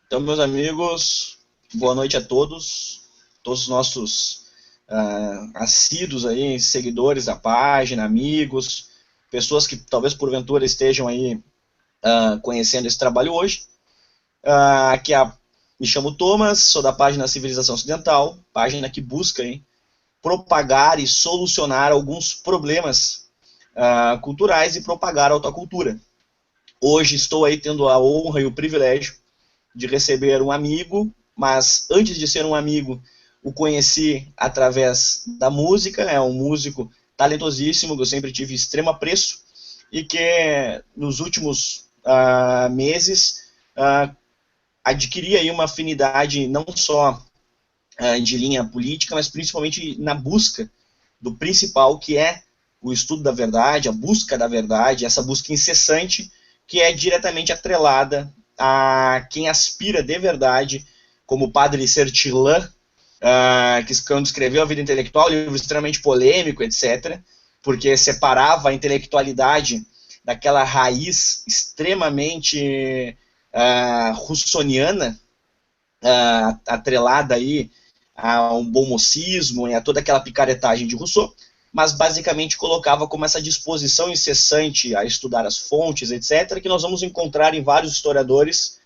Então, meus amigos, boa noite a todos os nossos assíduos aí, seguidores da página, amigos, pessoas que talvez porventura estejam aí conhecendo esse trabalho hoje. Me chamo Thomas, sou da página Civilização Ocidental, página que busca propagar e solucionar alguns problemas culturais e propagar a autocultura. Hoje estou aí tendo a honra e o privilégio de receber um amigo, mas antes de ser um amigo, o conheci através da música, é um músico talentosíssimo, que eu sempre tive extremo apreço, e que nos últimos meses adquiri aí uma afinidade não só de linha política, mas principalmente na busca do principal, que é o estudo da verdade, a busca da verdade, essa busca incessante, que é diretamente atrelada a quem aspira de verdade, como o padre Sertilã, que quando escreveu A Vida Intelectual, um livro extremamente polêmico, etc., porque separava a intelectualidade daquela raiz extremamente russoniana, atrelada aí a um bom mocismo e a toda aquela picaretagem de Rousseau, mas basicamente colocava como essa disposição incessante a estudar as fontes, etc., que nós vamos encontrar em vários historiadores,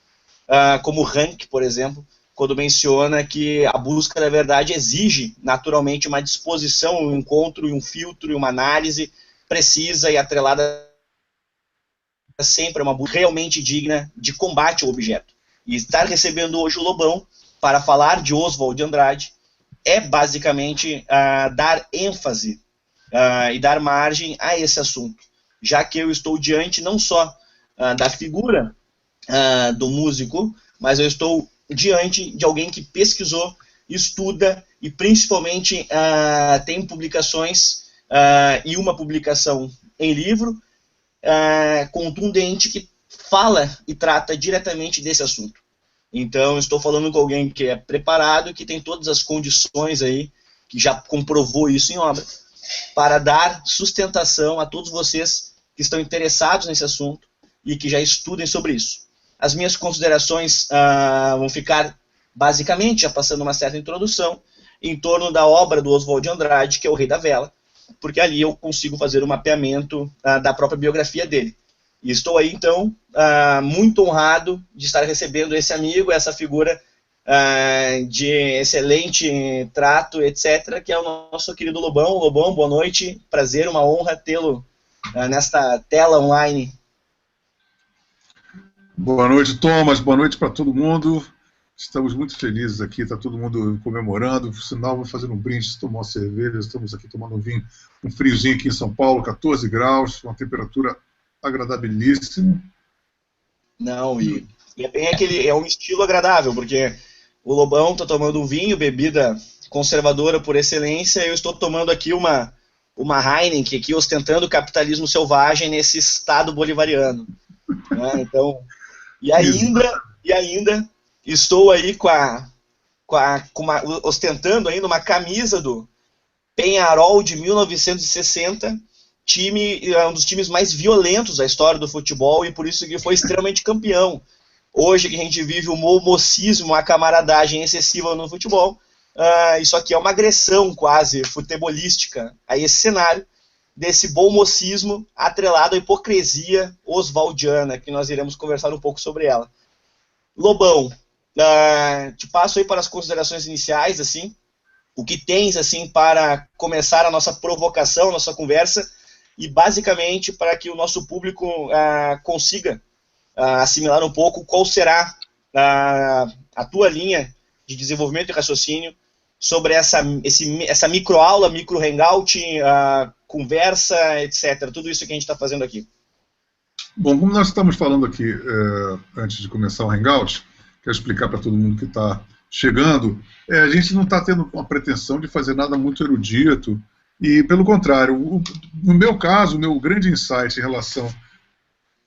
como Rank, por exemplo, quando menciona que a busca da verdade exige naturalmente uma disposição, um encontro, um filtro e uma análise precisa e atrelada sempre a uma busca realmente digna de combate ao objeto. E estar recebendo hoje o Lobão para falar de Oswald de Andrade é basicamente dar ênfase e dar margem a esse assunto, já que eu estou diante não só da figura do músico, mas eu estou diante de alguém que pesquisou, estuda e principalmente tem publicações e uma publicação em livro contundente que fala e trata diretamente desse assunto. Então, estou falando com alguém que é preparado, que tem todas as condições aí, que já comprovou isso em obra, para dar sustentação a todos vocês que estão interessados nesse assunto e que já estudem sobre isso. As minhas considerações vão ficar, basicamente, já passando uma certa introdução, em torno da obra do Oswald de Andrade, que é O Rei da Vela, porque ali eu consigo fazer um mapeamento da própria biografia dele. E estou aí, então, muito honrado de estar recebendo esse amigo, essa figura de excelente trato, etc., que é o nosso querido Lobão. Lobão, boa noite, prazer, uma honra tê-lo nesta tela online. Boa noite, Thomas, boa noite para todo mundo. Estamos muito felizes aqui, está todo mundo comemorando. Por sinal, vou fazer um brinde, tomar uma cerveja. Estamos aqui tomando um vinho, um friozinho aqui em São Paulo, 14 graus, uma temperatura agradabilíssima. Não, e é bem é um estilo agradável, porque o Lobão está tomando um vinho, bebida conservadora por excelência, e eu estou tomando aqui uma Heineken, aqui ostentando o capitalismo selvagem nesse estado bolivariano. Né? Então, e ainda estou aí ostentando ainda uma camisa do Peñarol de 1960, um dos times mais violentos da história do futebol, e por isso que foi extremamente campeão. Hoje que a gente vive o mocismo, a camaradagem excessiva no futebol, isso aqui é uma agressão quase futebolística a esse cenário desse bom mocismo atrelado à hipocrisia oswaldiana, que nós iremos conversar um pouco sobre ela. Lobão, te passo aí para as considerações iniciais, assim, o que tens assim para começar a nossa provocação, a nossa conversa, e basicamente para que o nosso público consiga assimilar um pouco qual será a tua linha de desenvolvimento e raciocínio sobre essa microaula, micro hangout, conversa, etc. Tudo isso que a gente está fazendo aqui. Bom, como nós estamos falando aqui antes de começar o hangout, quero explicar para todo mundo que está chegando, a gente não está tendo uma pretensão de fazer nada muito erudito, e pelo contrário, no meu caso, o meu grande insight em relação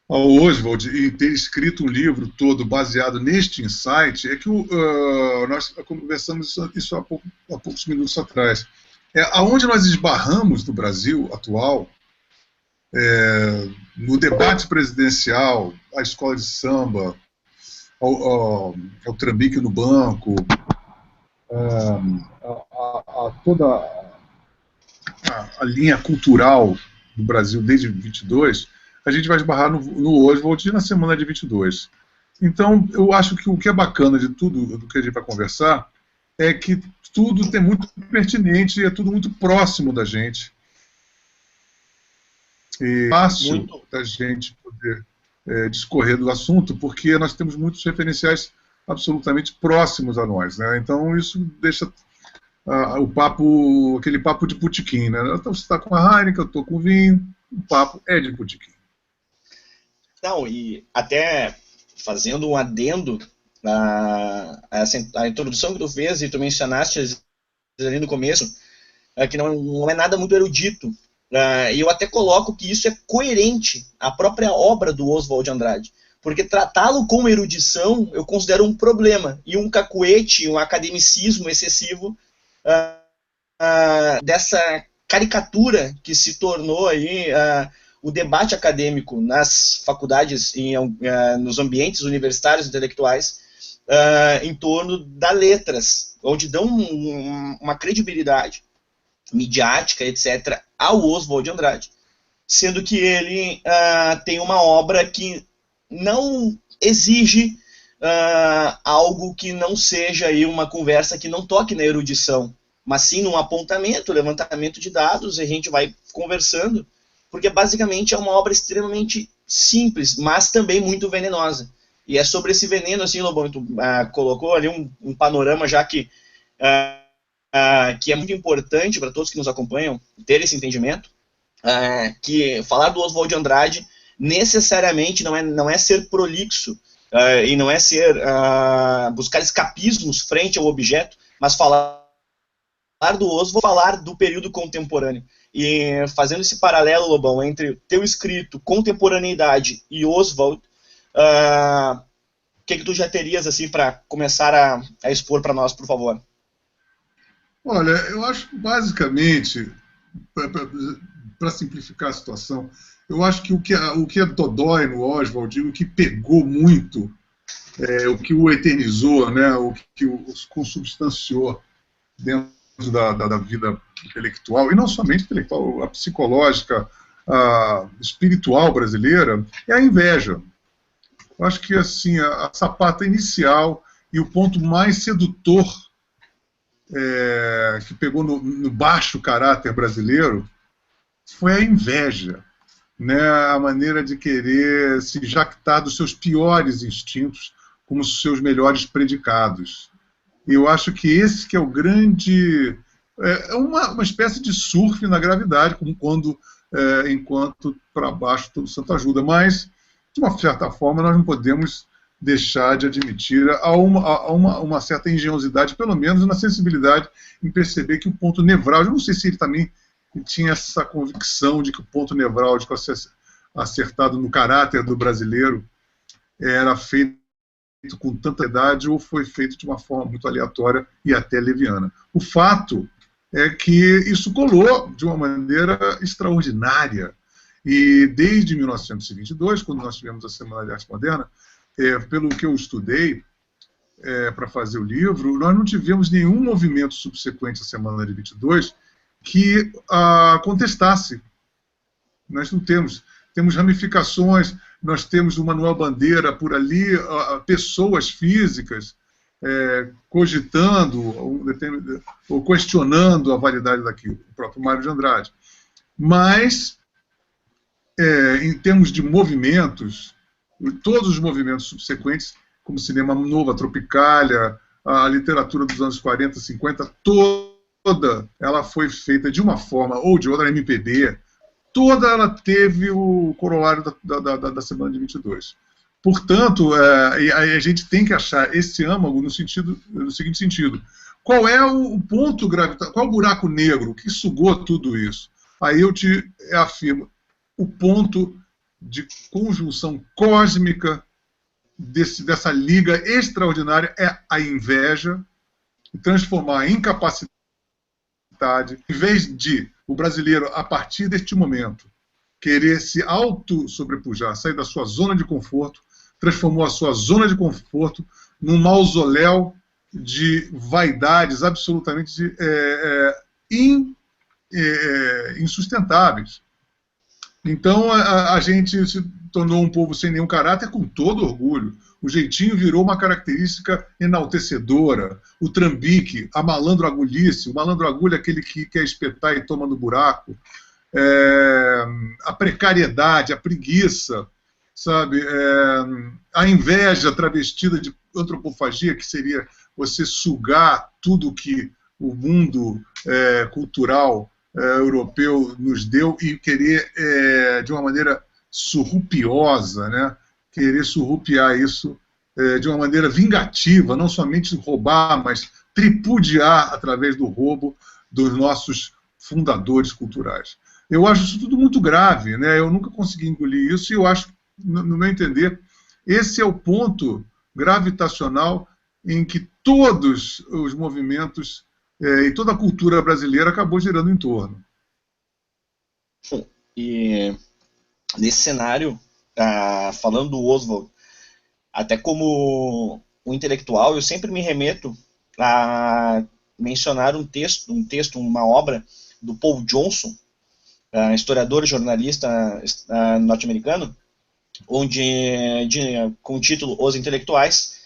ao Oswald e ter escrito um livro todo baseado neste insight é que nós conversamos isso há poucos minutos atrás. Aonde nós esbarramos no Brasil atual, no debate presidencial, a escola de samba, ao trambique no banco, a toda a linha cultural do Brasil desde 22, a gente vai esbarrar no Oswald na semana de 22. Então, eu acho que o que é bacana de tudo do que a gente vai conversar é que tudo é muito pertinente e é tudo muito próximo da gente. E fácil da gente poder discorrer do assunto, porque nós temos muitos referenciais absolutamente próximos a nós, né? Então, isso deixa aquele papo de botequim, né? Então, você está com a Heineken, eu estou com vinho, o papo é de botequim. Não, e até fazendo um adendo a introdução que tu fez e tu mencionaste ali no começo, que não é nada muito erudito, e eu até coloco que isso é coerente à própria obra do Oswald de Andrade, porque tratá-lo como erudição eu considero um problema, e um cacuete, um academicismo excessivo dessa caricatura que se tornou aí o debate acadêmico nas faculdades, nos ambientes universitários intelectuais, em torno das letras, onde dão uma credibilidade midiática, etc., ao Oswald de Andrade, sendo que ele tem uma obra que não exige algo que não seja aí uma conversa que não toque na erudição, mas sim num apontamento, levantamento de dados, e a gente vai conversando, porque basicamente é uma obra extremamente simples, mas também muito venenosa. E é sobre esse veneno, assim, Lobão, tu colocou ali um panorama já que é muito importante para todos que nos acompanham ter esse entendimento, que falar do Oswald de Andrade necessariamente não é ser prolixo, e não é ser buscar escapismos frente ao objeto, mas falar do Oswald, falar do período contemporâneo. E fazendo esse paralelo, Lobão, entre teu escrito, contemporaneidade e Oswald, o que tu já terias assim para começar a expor para nós, por favor? Olha, eu acho basicamente, para simplificar a situação, eu acho que o que é dodói no Oswald, o que pegou muito, o que o eternizou, né, o que o consubstanciou dentro da vida intelectual, e não somente intelectual, a psicológica, a espiritual brasileira, é a inveja. Eu acho que assim, a sapata inicial e o ponto mais sedutor que pegou no baixo caráter brasileiro foi a inveja, né? A maneira de querer se jactar dos seus piores instintos como os seus melhores predicados. E eu acho que esse que é o grande... É uma espécie de surf na gravidade, como enquanto para baixo todo santo ajuda, mas, de uma certa forma, nós não podemos deixar de admitir uma certa engenhosidade, pelo menos na sensibilidade, em perceber que o ponto nevrálgico, eu não sei se ele também tinha essa convicção de que o ponto nevrálgico acertado no caráter do brasileiro era feito com tanta idade ou foi feito de uma forma muito aleatória e até leviana. O fato é que isso colou de uma maneira extraordinária. E desde 1922, quando nós tivemos a Semana de Arte Moderna, pelo que eu estudei para fazer o livro, nós não tivemos nenhum movimento subsequente à Semana de 22 que contestasse. Nós não temos. Temos ramificações, nós temos o Manuel Bandeira por ali, pessoas físicas cogitando ou questionando a validade daquilo, o próprio Mário de Andrade. Mas, em termos de movimentos, todos os movimentos subsequentes, como o Cinema Novo, a Tropicália, a literatura dos anos 40, 50, toda ela foi feita de uma forma ou de outra, a MPB, toda ela teve o corolário da Semana de 22. Portanto, a gente tem que achar esse âmago no seguinte sentido. Qual é o ponto gravitacional, qual é o buraco negro que sugou tudo isso? Aí eu te afirmo, o ponto de conjunção cósmica dessa liga extraordinária é a inveja, transformar a incapacidade, em vez de o brasileiro, a partir deste momento, querer se auto-sobrepujar, sair da sua zona de conforto, transformou a sua zona de conforto num mausoléu de vaidades absolutamente insustentáveis. Então a gente se tornou um povo sem nenhum caráter, com todo orgulho. O jeitinho virou uma característica enaltecedora. O trambique, a malandro-agulhice, o malandro-agulha é aquele que quer espetar e toma no buraco. A precariedade, a preguiça, sabe? A inveja travestida de antropofagia, que seria você sugar tudo que o mundo cultural europeu nos deu e querer, de uma maneira surrupiosa, né? Querer surrupiar isso de uma maneira vingativa, não somente roubar, mas tripudiar através do roubo dos nossos fundadores culturais. Eu acho isso tudo muito grave, né? Eu nunca consegui engolir isso e eu acho, no meu entender, esse é o ponto gravitacional em que todos os movimentos e toda a cultura brasileira acabou girando em torno. E nesse cenário, falando do Oswald, até como um intelectual, eu sempre me remeto a mencionar um texto, uma obra do Paul Johnson, historiador e jornalista norte-americano, com o título Os Intelectuais,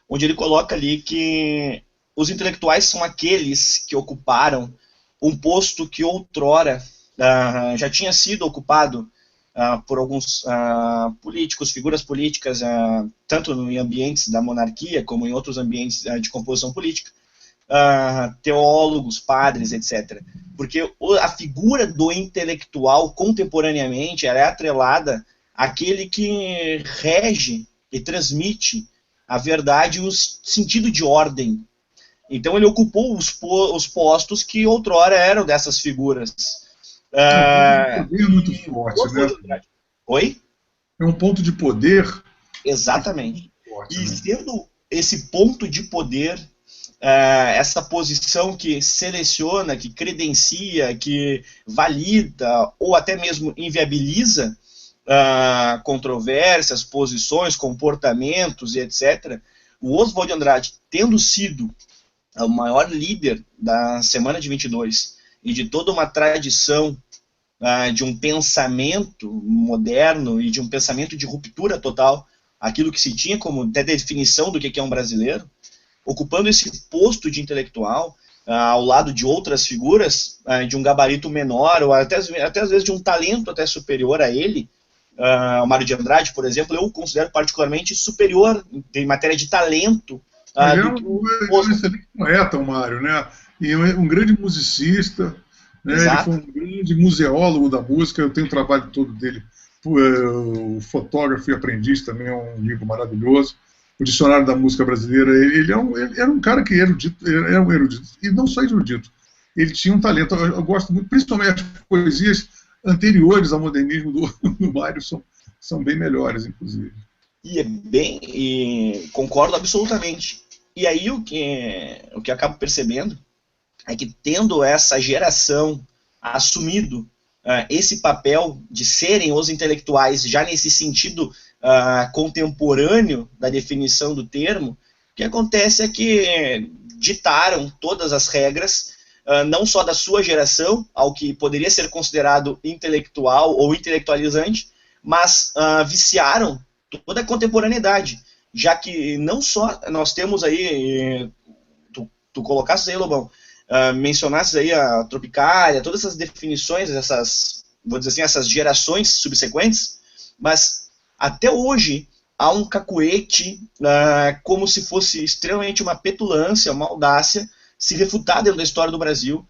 onde ele coloca ali que os intelectuais são aqueles que ocuparam um posto que outrora já tinha sido ocupado por alguns políticos, figuras políticas, tanto em ambientes da monarquia como em outros ambientes de composição política, teólogos, padres, etc. Porque a figura do intelectual contemporaneamente é atrelada àquele que rege e transmite a verdade e o sentido de ordem. Então ele ocupou os postos que outrora eram dessas figuras. É um poder muito forte, né? Oi? É um ponto de poder. Exatamente. Forte, e né? sendo esse ponto de poder, essa posição que seleciona, que credencia, que valida ou até mesmo inviabiliza controvérsias, posições, comportamentos e etc., o Oswald de Andrade, tendo sido o maior líder da Semana de 22 e de toda uma tradição de um pensamento moderno e de um pensamento de ruptura total, aquilo que se tinha como até definição do que é um brasileiro, ocupando esse posto de intelectual ao lado de outras figuras de um gabarito menor, ou até às vezes de um talento até superior a ele. O Mário de Andrade, por exemplo, eu o considero particularmente superior em matéria de talento. Ele é um excelente poeta, o Mário, né? E um grande musicista, né? Ele foi um grande museólogo da música. Eu tenho o trabalho todo dele. O Fotógrafo e Aprendiz também é um livro maravilhoso. O Dicionário da Música Brasileira. Ele era um cara que era um erudito, e não só erudito. Ele tinha um talento. Eu gosto muito, principalmente as poesias anteriores ao modernismo do Mário são bem melhores, inclusive. E concordo absolutamente. E aí o que acabo percebendo é que, tendo essa geração assumido esse papel de serem os intelectuais, já nesse sentido contemporâneo da definição do termo, o que acontece é que ditaram todas as regras, não só da sua geração, ao que poderia ser considerado intelectual ou intelectualizante, mas viciaram toda a contemporaneidade, já que não só nós temos aí, tu colocasses aí, Lobão, mencionasses aí a Tropicália, todas essas definições, vou dizer assim, essas gerações subsequentes, mas até hoje há um cacuete como se fosse extremamente uma petulância, uma audácia, se refutar dentro da história do Brasil,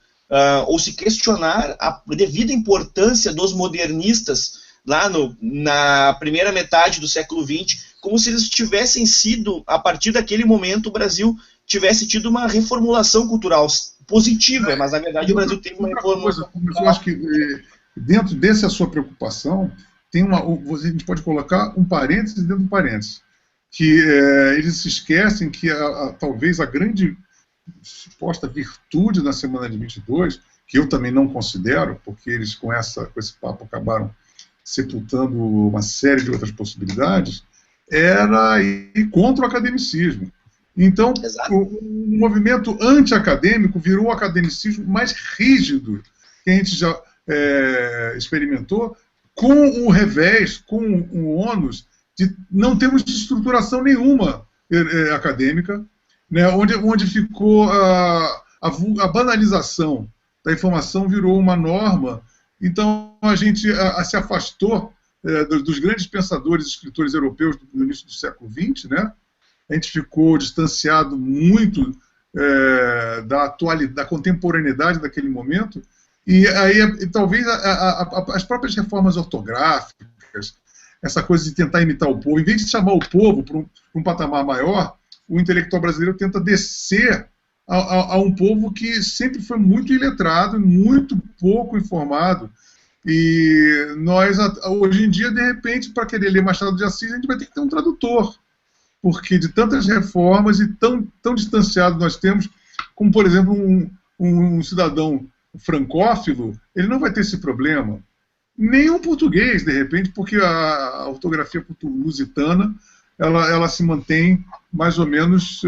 ou se questionar a devida importância dos modernistas lá na primeira metade do século XX, como se eles tivessem sido, a partir daquele momento, o Brasil tivesse tido uma reformulação cultural positiva, mas na verdade o Brasil teve uma reformulação cultural. Eu acho que dentro dessa sua preocupação, a gente pode colocar um parênteses dentro do parênteses, que eles se esquecem que talvez a grande suposta virtude da Semana de 22, que eu também não considero, porque eles com esse papo acabaram sepultando uma série de outras possibilidades, era ir contra o academicismo. Então, Exato. o movimento anti-acadêmico virou o academicismo mais rígido que a gente já experimentou, com o revés, com o ônus de não termos estruturação nenhuma acadêmica, né, onde ficou a banalização da informação virou uma norma. Então a gente se afastou dos grandes pensadores e escritores europeus no início do século XX, né? A gente ficou distanciado muito da contemporaneidade daquele momento, e aí talvez as próprias reformas ortográficas, essa coisa de tentar imitar o povo, em vez de chamar o povo para um patamar maior, o intelectual brasileiro tenta descer a um povo que sempre foi muito iletrado, muito pouco informado. E nós, hoje em dia, de repente, para querer ler Machado de Assis, a gente vai ter que ter um tradutor, porque de tantas reformas e tão distanciado nós temos, como, por exemplo, um cidadão francófilo, ele não vai ter esse problema. Nem um português, de repente, porque a ortografia lusitana ela se mantém mais ou menos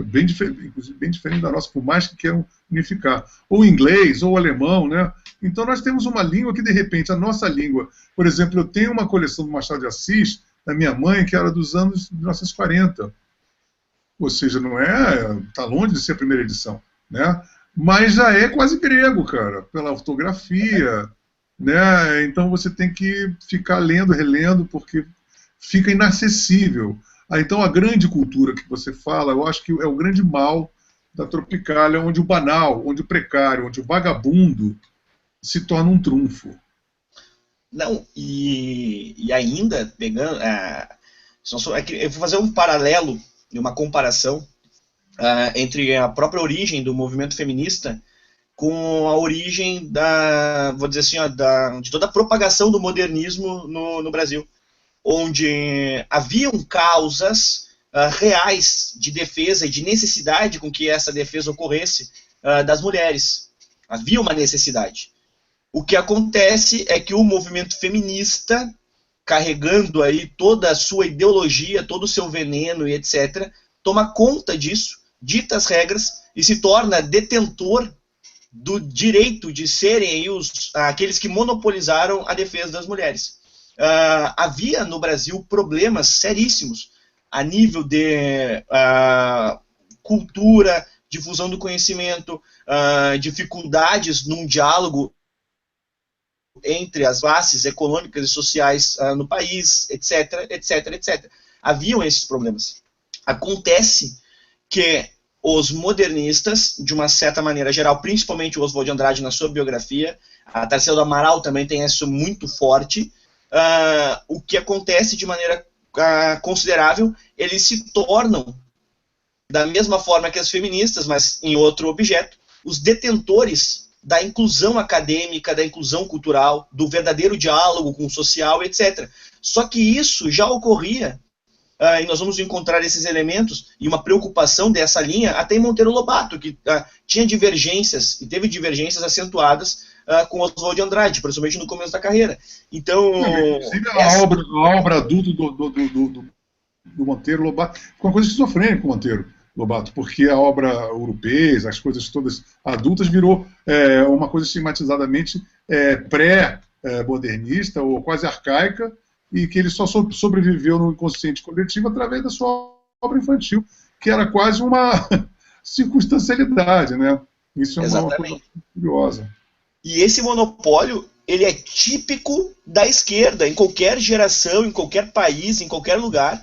bem diferente da nossa, por mais que queiram unificar. Ou inglês, ou alemão, né? Então nós temos uma língua que, de repente, a nossa língua... Por exemplo, eu tenho uma coleção do Machado de Assis, da minha mãe, que era dos anos 1940. Ou seja, não está longe de ser a primeira edição, né? Mas já é quase grego, cara, pela ortografia, né? Então você tem que ficar lendo, relendo, porque fica inacessível. Então a grande cultura que você fala, eu acho que é o grande mal da Tropicália, onde o banal, onde o precário, onde o vagabundo se torna um trunfo. Não, e ainda, pegando... eu vou fazer um paralelo e uma comparação entre a própria origem do movimento feminista com a origem vou dizer assim, de toda a propagação do modernismo no Brasil, onde haviam causas reais de defesa e de necessidade com que essa defesa ocorresse das mulheres. Havia uma necessidade. O que acontece é que o movimento feminista, carregando aí toda a sua ideologia, todo o seu veneno e etc., toma conta disso, dita as regras e se torna detentor do direito de serem aí aqueles que monopolizaram a defesa das mulheres. Havia no Brasil problemas seríssimos a nível de cultura, difusão do conhecimento, dificuldades num diálogo entre as classes econômicas e sociais no país, etc, etc, etc. Haviam esses problemas. Acontece que os modernistas, de uma certa maneira geral, principalmente o Oswald de Andrade na sua biografia, a Tarsila do Amaral também tem isso muito forte, o que acontece de maneira considerável, eles se tornam, da mesma forma que as feministas, mas em outro objeto, os detentores da inclusão acadêmica, da inclusão cultural, do verdadeiro diálogo com o social, etc. Só que isso já ocorria, e nós vamos encontrar esses elementos e uma preocupação dessa linha até em Monteiro Lobato, que tinha divergências, e teve divergências acentuadas com Oswald de Andrade, principalmente no começo da carreira. Então, a obra adulta do Monteiro Lobato foi uma coisa esquizofrênica com o Monteiro Lobato, porque a obra europeia, as coisas todas adultas, virou uma coisa estigmatizadamente pré-modernista ou quase arcaica, e que ele só sobreviveu no inconsciente coletivo através da sua obra infantil, que era quase uma circunstancialidade, né? Isso é uma coisa curiosa. E esse monopólio, ele é típico da esquerda, em qualquer geração, em qualquer país, em qualquer lugar.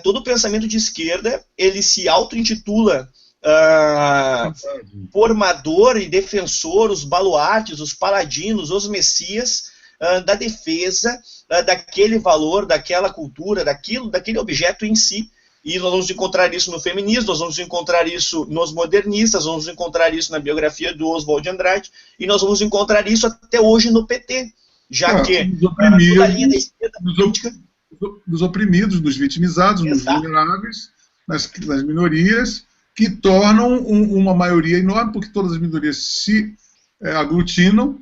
Todo pensamento de esquerda, ele se auto-intitula formador e defensor, os baluartes, os paladinos, os messias da defesa daquele valor, daquela cultura, daquele objeto em si. E nós vamos encontrar isso no feminismo, nós vamos encontrar isso nos modernistas, nós vamos encontrar isso na biografia do Oswald de Andrade, e nós vamos encontrar isso até hoje no PT, já que toda a linha da esquerda política... Dos oprimidos, dos vitimizados, dos vulneráveis, nas minorias, que tornam uma maioria enorme, porque todas as minorias se aglutinam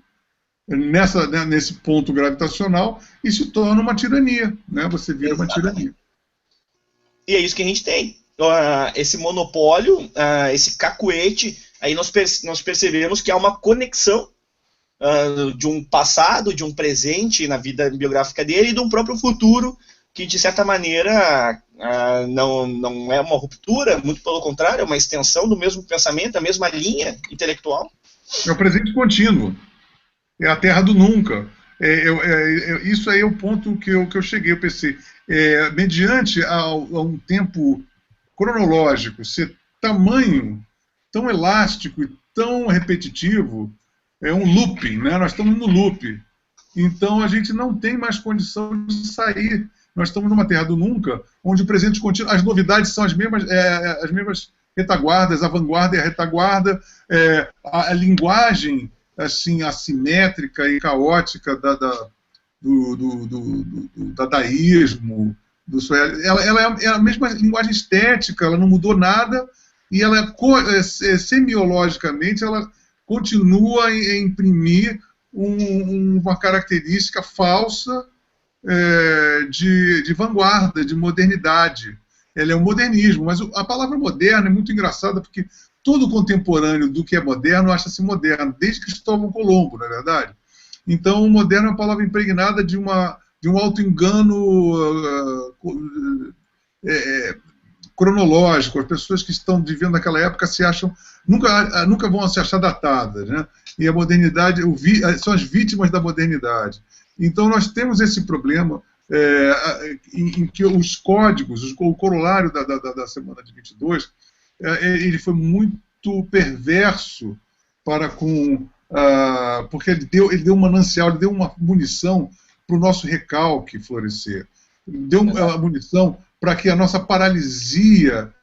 nesse ponto gravitacional e se torna uma tirania, né? Você vira uma tirania. E é isso que a gente tem. Esse monopólio, esse cacuete, aí nós percebemos que há uma conexão de um passado, de um presente na vida biográfica dele e de um próprio futuro que, de certa maneira, não é uma ruptura, muito pelo contrário, é uma extensão do mesmo pensamento, a mesma linha intelectual. É o presente contínuo. É a terra do nunca. Isso aí é o ponto que eu cheguei. Eu pensei, mediante a um tempo cronológico ser tamanho, tão elástico e tão repetitivo, é um looping, né? Nós estamos no loop. Então a gente não tem mais condição de sair. Nós estamos numa terra do nunca, onde o presente contínuo, as novidades são as mesmas retaguardas, a vanguarda e a retaguarda, a linguagem assim, assimétrica e caótica do dadaísmo, ela é a mesma linguagem estética, ela não mudou nada, e ela, semiologicamente, ela continua a imprimir uma característica falsa de vanguarda, de modernidade. Ela é o modernismo, mas a palavra moderna é muito engraçada, porque todo contemporâneo do que é moderno acha-se moderno, desde Cristóvão Colombo, não é verdade? Então, o moderno é uma palavra impregnada de um auto-engano cronológico. As pessoas que estão vivendo naquela época se acham, nunca vão se achar datadas, né? E a modernidade, são as vítimas da modernidade. Então, nós temos esse problema em que os códigos, o corolário da semana de 22, ele foi muito perverso para com... porque ele deu um manancial, ele deu uma munição para o nosso recalque florescer. Deu uma munição para que a nossa paralisia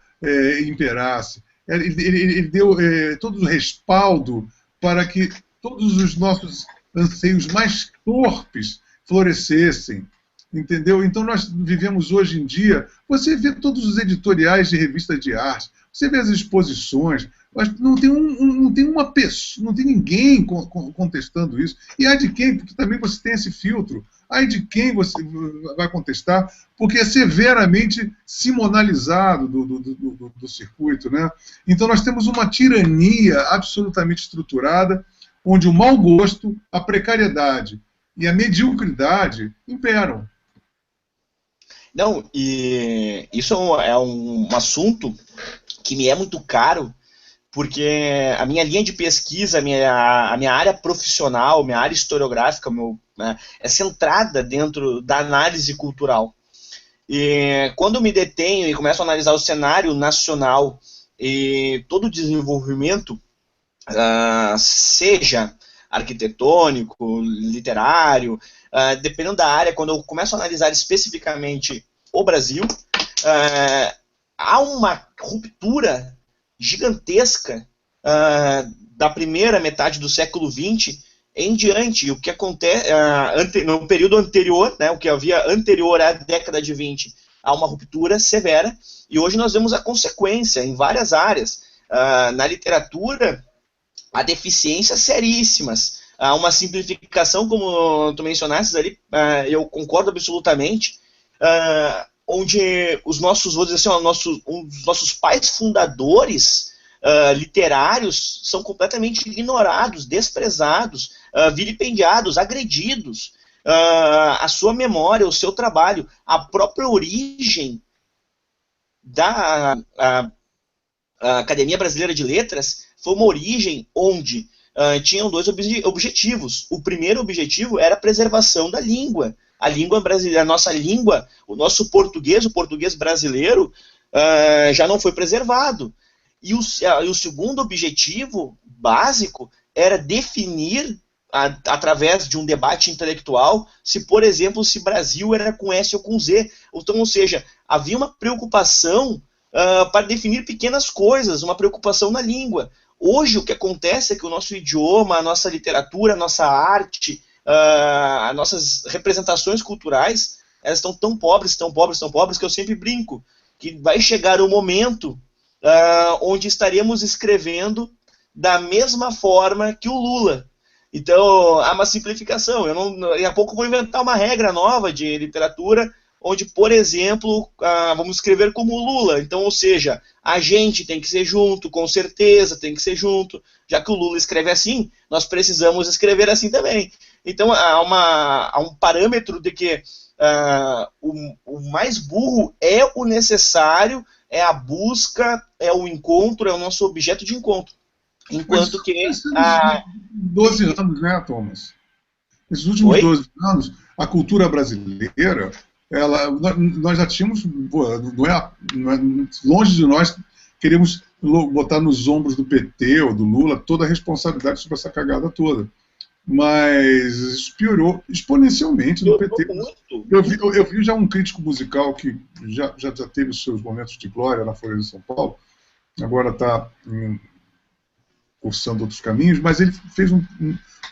imperasse. Ele deu todo o respaldo para que todos os nossos anseios mais torpes florescessem. Entendeu? Então nós vivemos hoje em dia, você vê todos os editoriais de revistas de arte, você vê as exposições, mas não tem uma pessoa, não tem ninguém contestando isso. E há de quem, porque também você tem esse filtro, há de quem você vai contestar, porque é severamente simonalizado do circuito, né? Então nós temos uma tirania absolutamente estruturada, onde o mau gosto, a precariedade e a mediocridade imperam. Não, e isso é um assunto que me é muito caro, porque a minha linha de pesquisa, a minha área profissional, minha área historiográfica, é centrada dentro da análise cultural. E quando eu me detenho e começo a analisar o cenário nacional e todo o desenvolvimento, seja arquitetônico, literário, dependendo da área, quando eu começo a analisar especificamente o Brasil, há uma ruptura gigantesca da primeira metade do século XX em diante. O que acontece no período anterior, né, o que havia anterior à década de 20, há uma ruptura severa, e hoje nós vemos a consequência em várias áreas. Na literatura, há deficiências seríssimas. Há uma simplificação, como tu mencionaste ali, eu concordo absolutamente, onde os nossos, vou dizer assim, um dos nossos pais fundadores literários são completamente ignorados, desprezados, vilipendiados, agredidos. A sua memória, o seu trabalho, a própria origem da Academia Brasileira de Letras foi uma origem onde tinham dois objetivos. O primeiro objetivo era a preservação da língua. A língua brasileira, a nossa língua, o nosso português, o português brasileiro, já não foi preservado. E o segundo objetivo básico era definir, através de um debate intelectual, se, por exemplo, se Brasil era com S ou com Z. Então, ou seja, havia uma preocupação para definir pequenas coisas, uma preocupação na língua. Hoje o que acontece é que o nosso idioma, a nossa literatura, a nossa arte, as nossas representações culturais, elas estão tão pobres, tão pobres, tão pobres, que eu sempre brinco que vai chegar o momento onde estaremos escrevendo da mesma forma que o Lula. Então, há uma simplificação. Daqui a pouco vou inventar uma regra nova de literatura onde, por exemplo, vamos escrever como Lula. Então, ou seja, a gente tem que ser junto, com certeza tem que ser junto. Já que o Lula escreve assim, nós precisamos escrever assim também. Então, há um parâmetro de que o mais burro é o necessário, é a busca, é o encontro, é o nosso objeto de encontro. Enquanto que... Esses 12 anos, né, Thomas? Nesses últimos 12 anos, a cultura brasileira, nós já tínhamos, longe de nós, queremos botar nos ombros do PT ou do Lula toda a responsabilidade sobre essa cagada toda. Mas isso piorou exponencialmente no PT. Eu vi já um crítico musical que já teve os seus momentos de glória na Folha de São Paulo, agora está cursando outros caminhos, mas ele fez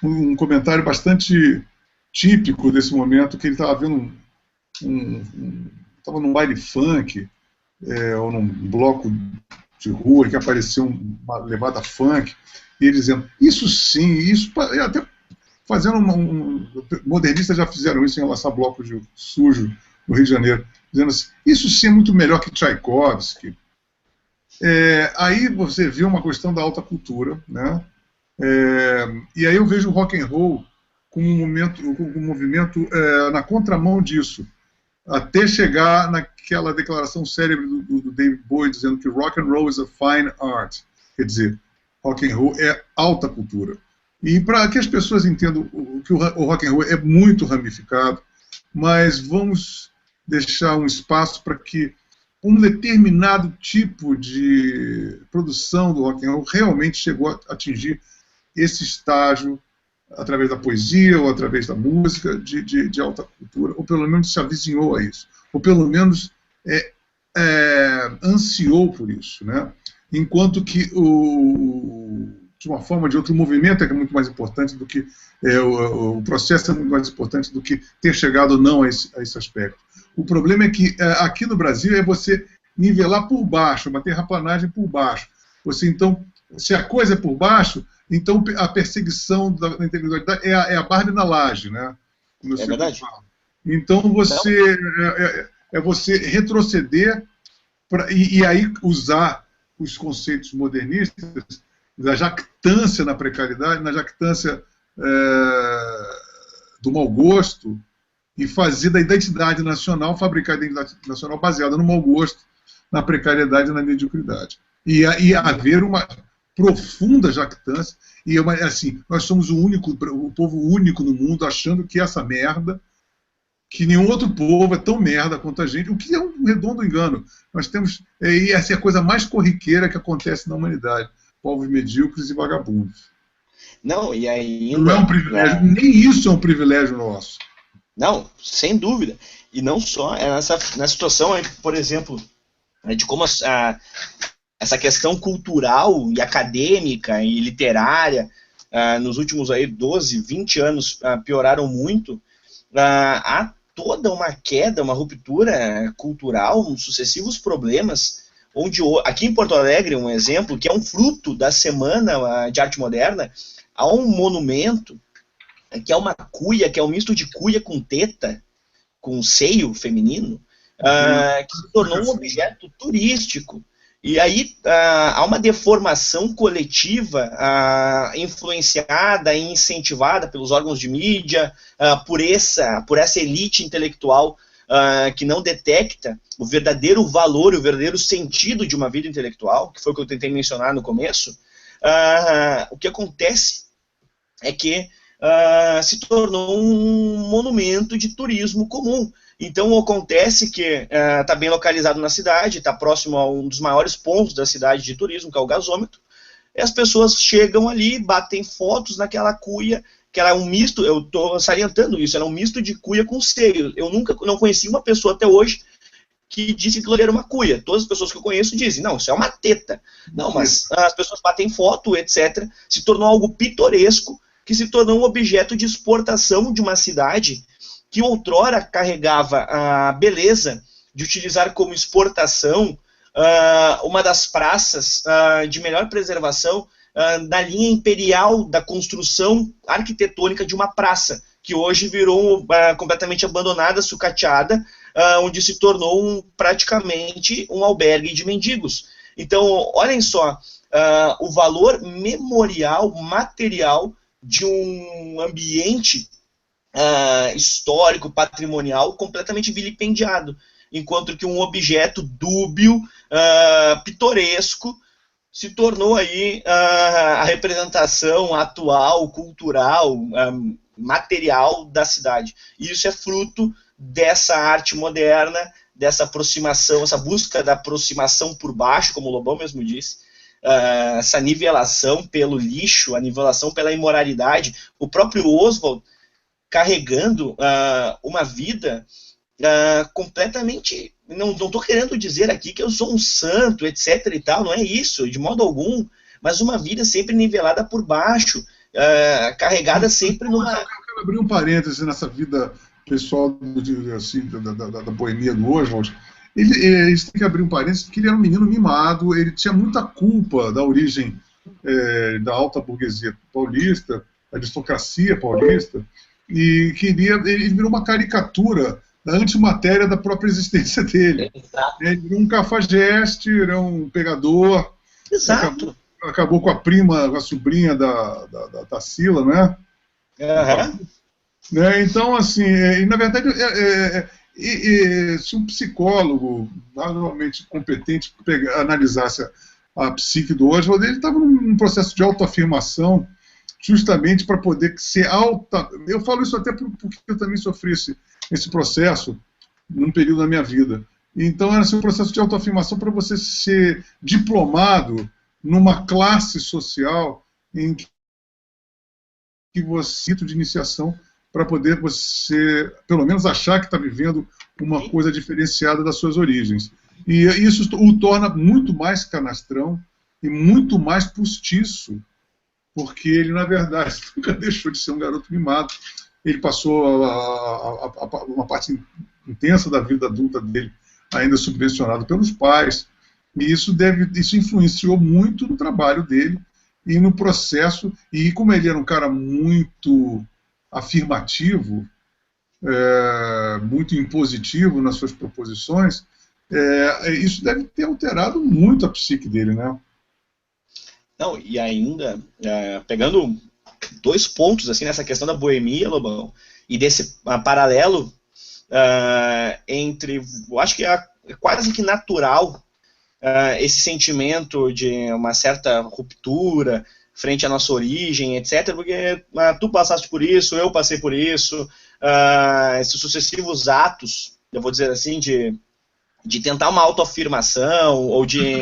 um comentário bastante típico desse momento, que ele estava vendo estava num baile funk, ou num bloco de rua, que apareceu uma levada funk, e ele dizendo, isso sim, isso até fazendo modernistas já fizeram isso em relação a bloco de sujo no Rio de Janeiro, dizendo assim, isso sim é muito melhor que Tchaikovsky. Aí você vê uma questão da alta cultura, né? E aí eu vejo o rock and roll como um movimento na contramão disso, até chegar naquela declaração célebre do David Bowie dizendo que rock and roll is a fine art, quer dizer, rock and roll é alta cultura. E para que as pessoas entendam que o rock and roll é muito ramificado, mas vamos deixar um espaço para que um determinado tipo de produção do rock and roll realmente chegou a atingir esse estágio através da poesia ou através da música de alta cultura, ou pelo menos se avizinhou a isso, ou pelo menos ansiou por isso, né? Enquanto que de uma forma ou de outra, o movimento é muito mais importante do que o processo é muito mais importante do que ter chegado ou não a esse aspecto. O problema é que aqui no Brasil é você nivelar por baixo, uma terraplanagem por baixo. Então, se a coisa é por baixo, então a perseguição da intelectualidade é a Barbie na laje, né? É verdade. Então você retroceder e aí usar os conceitos modernistas da jactância na precariedade, na jactância do mau gosto, e fazer da identidade nacional, fabricar a identidade nacional baseada no mau gosto, na precariedade e na mediocridade. E haver uma profunda jactância, e assim, nós somos o povo único no mundo, achando que essa merda, que nenhum outro povo é tão merda quanto a gente, o que é um redondo engano. Nós temos, e essa é a coisa mais corriqueira que acontece na humanidade, povos medíocres e vagabundos. Não, e ainda... Não é um privilégio, nem isso é um privilégio nosso. Não, sem dúvida. E não só nessa situação, por exemplo, de como essa questão cultural e acadêmica e literária nos últimos 12, 20 anos pioraram muito, há toda uma queda, uma ruptura cultural, sucessivos problemas, onde aqui em Porto Alegre, um exemplo, que é um fruto da Semana de Arte Moderna, há um monumento que é uma cuia, que é um misto de cuia com teta, com seio feminino, que se tornou um objeto turístico. E aí há uma deformação coletiva influenciada e incentivada pelos órgãos de mídia, por essa elite intelectual que não detecta o verdadeiro valor, o verdadeiro sentido de uma vida intelectual, que foi o que eu tentei mencionar no começo. O que acontece é que se tornou um monumento de turismo comum. Então acontece que está bem localizado na cidade, está próximo a um dos maiores pontos da cidade de turismo, que é o gasômetro, e as pessoas chegam ali, batem fotos naquela cuia, que era um misto, eu estou salientando isso, era um misto de cuia com seio. Eu não conheci uma pessoa até hoje que disse que aquilo era uma cuia. Todas as pessoas que eu conheço dizem, não, isso é uma teta. Não, mas as pessoas batem foto, etc. Se tornou algo pitoresco, que se tornou um objeto de exportação de uma cidade que outrora carregava a beleza de utilizar como exportação uma das praças de melhor preservação da linha imperial da construção arquitetônica de uma praça, que hoje virou completamente abandonada, sucateada, onde se tornou praticamente um albergue de mendigos. Então, olhem só, o valor memorial, material de um ambiente histórico, patrimonial, completamente vilipendiado, enquanto que um objeto dúbio, pitoresco, se tornou aí a representação atual, cultural, material da cidade. E isso é fruto dessa arte moderna, dessa aproximação, essa busca da aproximação por baixo, como o Lobão mesmo disse, essa nivelação pelo lixo, a nivelação pela imoralidade. O próprio Oswald carregando uma vida completamente... Não estou querendo dizer aqui que eu sou um santo, etc. e tal, não é isso, de modo algum, mas uma vida sempre nivelada por baixo, carregada sempre numa... Eu quero abrir um parêntese nessa vida pessoal assim, da boemia do Oswald. Eles têm que abrir um parêntese porque ele era um menino mimado, ele tinha muita culpa da origem da alta burguesia paulista, da aristocracia paulista, e ele virou uma caricatura da antimatéria da própria existência dele. Ele virou um cafajeste, era um pegador. Exato. Acabou com a prima, com a sobrinha da Tarsila, né? Então, assim, na verdade, se um psicólogo razoavelmente competente analisasse a psique do Oswald, ele estava num processo de autoafirmação, justamente para poder ser alta... Eu falo isso até porque eu também sofri esse processo num período da minha vida. Então, era um processo de autoafirmação para você ser diplomado numa classe social em que você de iniciação para poder você, pelo menos, achar que está vivendo uma coisa diferenciada das suas origens. E isso o torna muito mais canastrão e muito mais postiço, porque ele, na verdade, nunca deixou de ser um garoto mimado. Ele passou uma parte intensa da vida adulta dele ainda subvencionado pelos pais, e isso influenciou muito no trabalho dele e no processo, e como ele era um cara muito afirmativo, muito impositivo nas suas proposições, isso deve ter alterado muito a psique dele, né? Não, e ainda, pegando 2 pontos assim, nessa questão da boemia, Lobão, e desse paralelo entre, eu acho que é quase que natural esse sentimento de uma certa ruptura frente à nossa origem, etc., porque tu passaste por isso, eu passei por isso, esses sucessivos atos, eu vou dizer assim, de tentar uma autoafirmação, ou de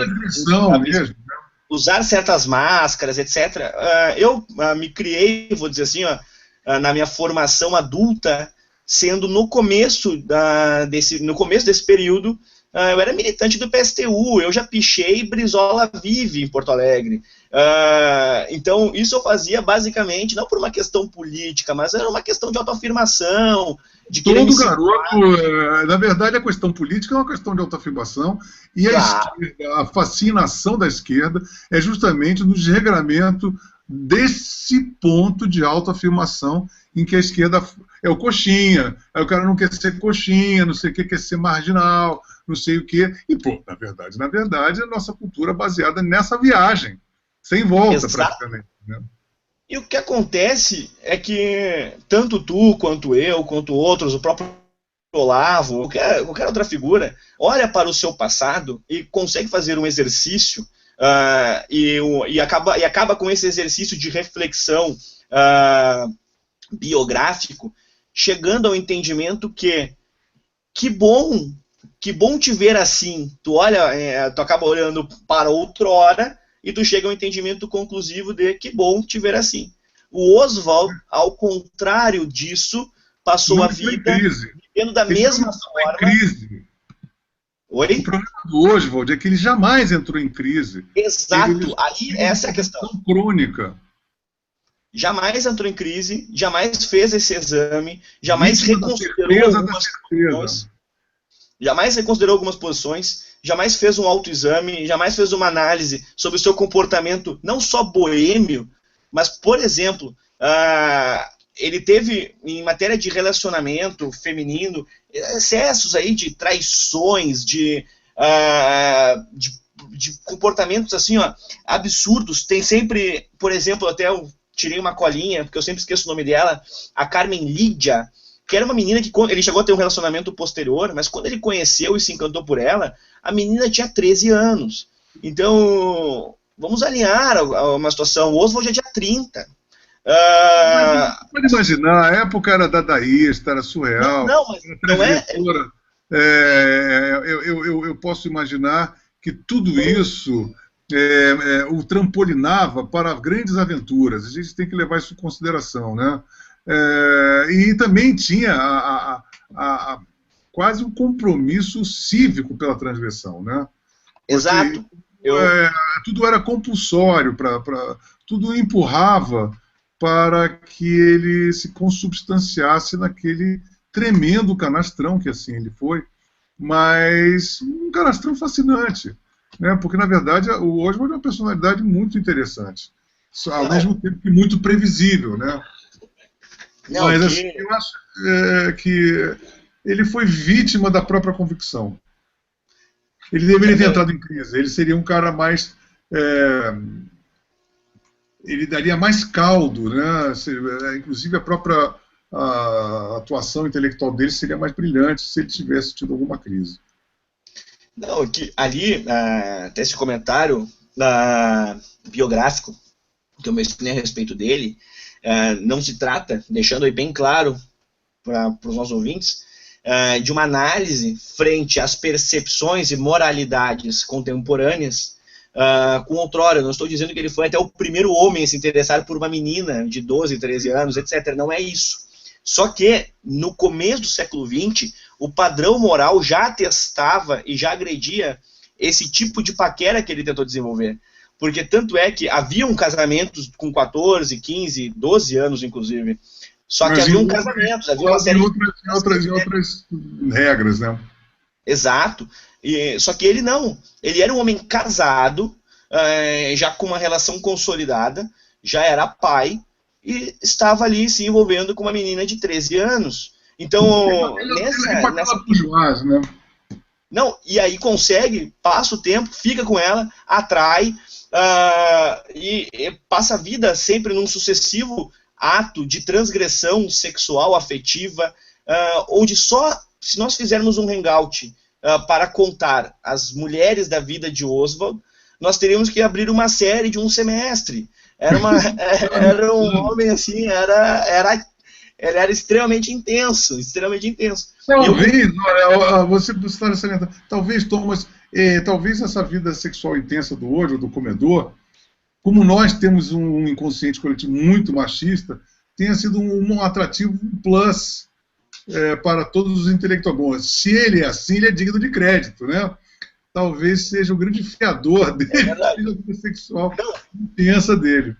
usar certas máscaras, etc. Eu me criei, vou dizer assim, na minha formação adulta, sendo no começo desse período, eu era militante do PSTU, eu já pichei Brizola Vive em Porto Alegre. Então, isso eu fazia basicamente, não por uma questão política, mas era uma questão de autoafirmação. Todo garoto, na verdade, a questão política é uma questão de autoafirmação, e a fascinação da esquerda é justamente no desregramento desse ponto de autoafirmação em que a esquerda é o coxinha, aí o cara não quer ser coxinha, não sei o que, quer ser marginal, não sei o que, e pô, na verdade, a nossa cultura é baseada nessa viagem, sem volta. Exato. Praticamente, né? E o que acontece é que tanto tu, quanto eu, quanto outros, o próprio Olavo, qualquer outra figura, olha para o seu passado e consegue fazer um exercício e acaba com esse exercício de reflexão biográfico, chegando ao entendimento que bom te ver assim. Tu acaba olhando para outrora e tu chega ao entendimento conclusivo de que bom te ver assim. O Oswald, ao contrário disso, passou a vida vivendo da mesma forma. Oi? O problema do Oswald é que ele jamais entrou em crise. Exato, aí essa é a questão. Crônica. Jamais entrou em crise, jamais fez esse exame, jamais reconsiderou algumas posições. Jamais reconsiderou algumas posições, jamais fez um autoexame, jamais fez uma análise sobre o seu comportamento, não só boêmio, mas, por exemplo, ele teve, em matéria de relacionamento feminino, excessos aí de traições, de comportamentos assim, ó, absurdos. Tem sempre, por exemplo, até eu tirei uma colinha, porque eu sempre esqueço o nome dela, a Carmen Lydia, que era uma menina que ele chegou a ter um relacionamento posterior, mas quando ele conheceu e se encantou por ela, a menina tinha 13 anos. Então, vamos alinhar uma situação. O Oswald já tinha 30. Pode imaginar, a época era dadaísta, era surreal. Não, mas não é. Eu posso imaginar que tudo isso o trampolinava para grandes aventuras. A gente tem que levar isso em consideração, né? E também tinha quase um compromisso cívico pela transgressão, né? Exato. Tudo era compulsório, tudo empurrava para que ele se consubstanciasse naquele tremendo canastrão que assim ele foi, mas um canastrão fascinante, né? Porque na verdade o Oswald é uma personalidade muito interessante, ao mesmo tempo que muito previsível, né? Mas assim, eu acho que ele foi vítima da própria convicção. Ele deveria ter entrado em crise. Ele seria um cara mais ele daria mais caldo, né? Inclusive a própria atuação intelectual dele seria mais brilhante se ele tivesse tido alguma crise. Não, que ali, até esse comentário biográfico que eu mencionei a respeito dele, não se trata, deixando aí bem claro para os nossos ouvintes, de uma análise frente às percepções e moralidades contemporâneas com outrora. Não estou dizendo que ele foi até o primeiro homem a se interessar por uma menina de 12, 13 anos, etc. Não é isso. Só que, no começo do século XX, o padrão moral já atestava e já agredia esse tipo de paquera que ele tentou desenvolver. Porque tanto é que haviam casamentos com 14, 15, 12 anos, inclusive. Só que haviam casamentos, havia uma série de outras regras, né? Exato. Só que ele não. Ele era um homem casado, já com uma relação consolidada, já era pai, e estava ali se envolvendo com uma menina de 13 anos. Então, bourgeois, né? Não, e aí consegue, passa o tempo, fica com ela, atrai, e passa a vida sempre num sucessivo ato de transgressão sexual, afetiva, onde só se nós fizermos um hangout para contar as mulheres da vida de Oswald, nós teríamos que abrir uma série de um semestre. Era um homem assim, ele era extremamente intenso, extremamente intenso. Talvez, você está salientando, talvez, Thomas, talvez essa vida sexual intensa do hoje, do comedor, como nós temos um inconsciente coletivo muito machista, tenha sido um atrativo plus para todos os intelectuais. Se ele é assim, ele é digno de crédito, né? Talvez seja o grande fiador dele, da vida sexual intensa dele.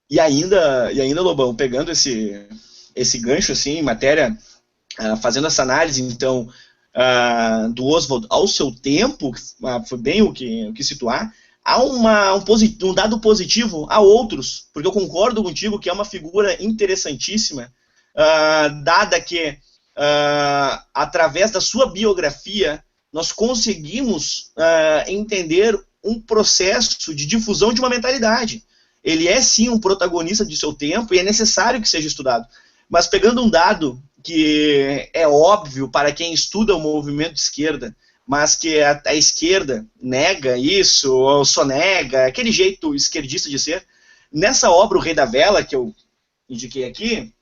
E ainda, Lobão, pegando esse gancho assim, em matéria, fazendo essa análise, então, do Oswald ao seu tempo, foi bem o que situar, há um dado positivo a outros, porque eu concordo contigo que é uma figura interessantíssima, dada que, através da sua biografia, nós conseguimos entender um processo de difusão de uma mentalidade. Ele é, sim, um protagonista de seu tempo e é necessário que seja estudado. Mas pegando um dado que é óbvio para quem estuda o movimento de esquerda, mas que a esquerda nega isso, ou sonega, aquele jeito esquerdista de ser, nessa obra O Rei da Vela, que eu indiquei aqui,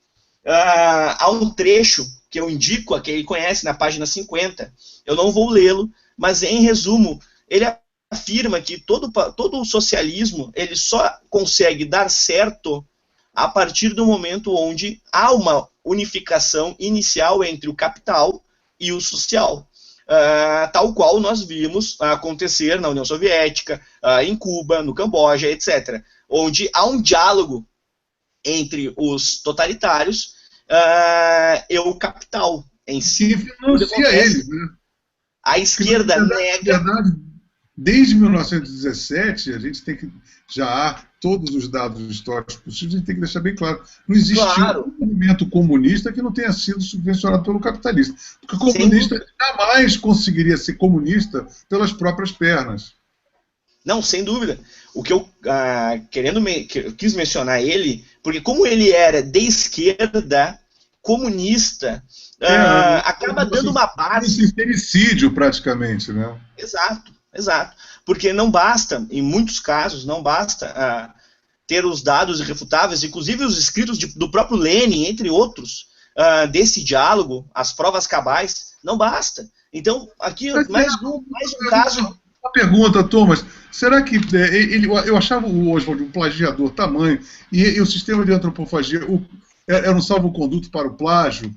há um trecho que eu indico a quem conhece na página 50. Eu não vou lê-lo, mas em resumo, ele afirma que todo o socialismo ele só consegue dar certo a partir do momento onde há uma unificação inicial entre o capital e o social. Tal qual nós vimos acontecer na União Soviética, em Cuba, no Camboja, etc. Onde há um diálogo entre os totalitários e o capital em si. Que financia eles, né? A esquerda nega... Desde 1917, a gente tem que, já há todos os dados históricos possíveis, a gente tem que deixar bem claro, não existiu Claro. um movimento comunista que não tenha sido subvencionado pelo capitalista. Porque o Sem comunista jamais conseguiria ser comunista pelas próprias pernas. Não, sem dúvida. O que eu quis mencionar ele, porque como ele era de esquerda, comunista, acaba dando uma Um base. sincericídio, praticamente, né? Exato, exato. Porque não basta, em muitos casos, não basta ter os dados irrefutáveis, inclusive os escritos do próprio Lenin, entre outros, desse diálogo, as provas cabais, não basta. Então, aqui, mais um caso. Uma pergunta, Thomas. Será que eu achava o Oswald um plagiador tamanho e o sistema de antropofagia era um salvo-conduto para o plágio?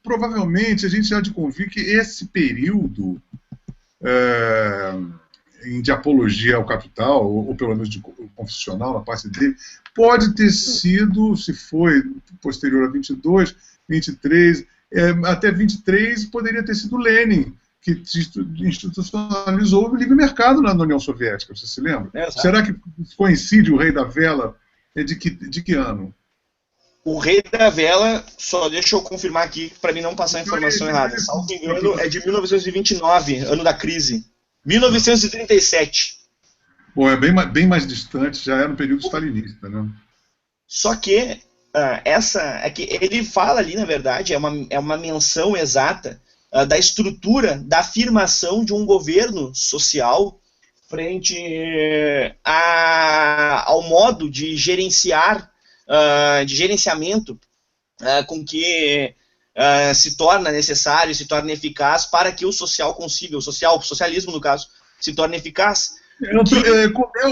Provavelmente a gente há de convir que esse período de apologia ao capital, ou pelo menos de confessional na parte dele, pode ter sido, se foi posterior a 22, 23, até 23 poderia ter sido Lenin, que institucionalizou o livre mercado na União Soviética, você se lembra? Será que coincide o Rei da Vela de que ano? O Rei da Vela, só deixa eu confirmar aqui, para mim não passar a informação errada, salvo engano, é de 1929, ano da crise. 1937. Bom, é bem mais distante, já era no período stalinista, né? Só que é que ele fala ali, na verdade, é uma menção exata da estrutura da afirmação de um governo social frente ao modo de gerenciar, de gerenciamento com que se torna necessário, se torna eficaz para que o social consiga, o socialismo, no caso, se torne eficaz.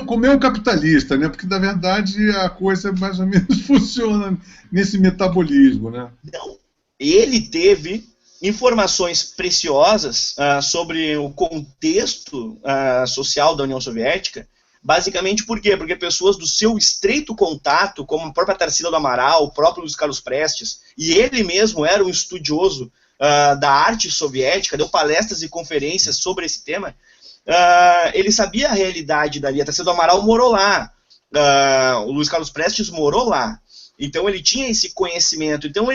Comer o capitalista, né? Porque, na verdade, a coisa mais ou menos funciona nesse metabolismo, né? Então, ele teve informações preciosas sobre o contexto social da União Soviética, basicamente por quê? Porque pessoas do seu estreito contato, como a própria Tarsila do Amaral, o próprio Luiz Carlos Prestes, e ele mesmo era um estudioso da arte soviética, deu palestras e conferências sobre esse tema, ele sabia a realidade dali. A Tarsila do Amaral morou lá, o Luiz Carlos Prestes morou lá, então ele tinha esse conhecimento. Então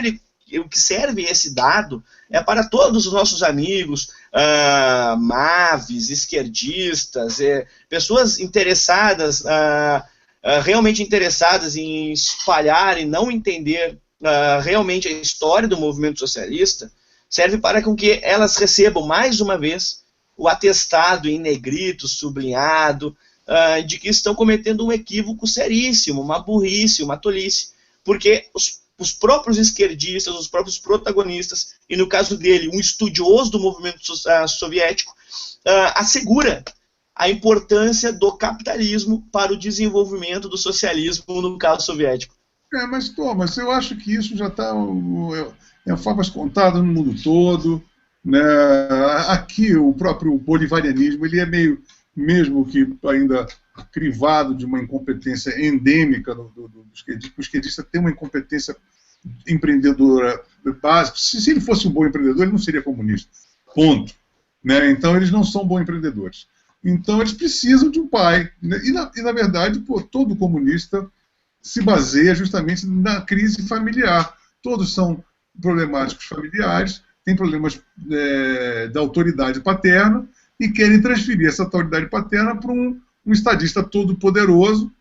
o que serve esse dado é para todos os nossos amigos, maves, esquerdistas, pessoas interessadas, realmente interessadas em espalhar e não entender realmente a história do movimento socialista, serve para com que elas recebam, mais uma vez, o atestado em negrito, sublinhado, de que estão cometendo um equívoco seríssimo, uma burrice, uma tolice, porque os próprios esquerdistas, os próprios protagonistas, e no caso dele, um estudioso do movimento soviético, assegura a importância do capitalismo para o desenvolvimento do socialismo no caso soviético. Mas, Thomas, eu acho que isso já está favas contadas no mundo todo, né? Aqui, o próprio bolivarianismo, ele é meio, mesmo que ainda crivado de uma incompetência endêmica do esquerdista. O esquerdista tem uma incompetência empreendedora básica. Se ele fosse um bom empreendedor, ele não seria comunista. Ponto. Né? Então, eles não são bons empreendedores. Então, eles precisam de um pai. Né? E na verdade, todo comunista se baseia justamente na crise familiar. Todos são problemáticos familiares, têm problemas da autoridade paterna e querem transferir essa autoridade paterna para um estadista todo-poderoso,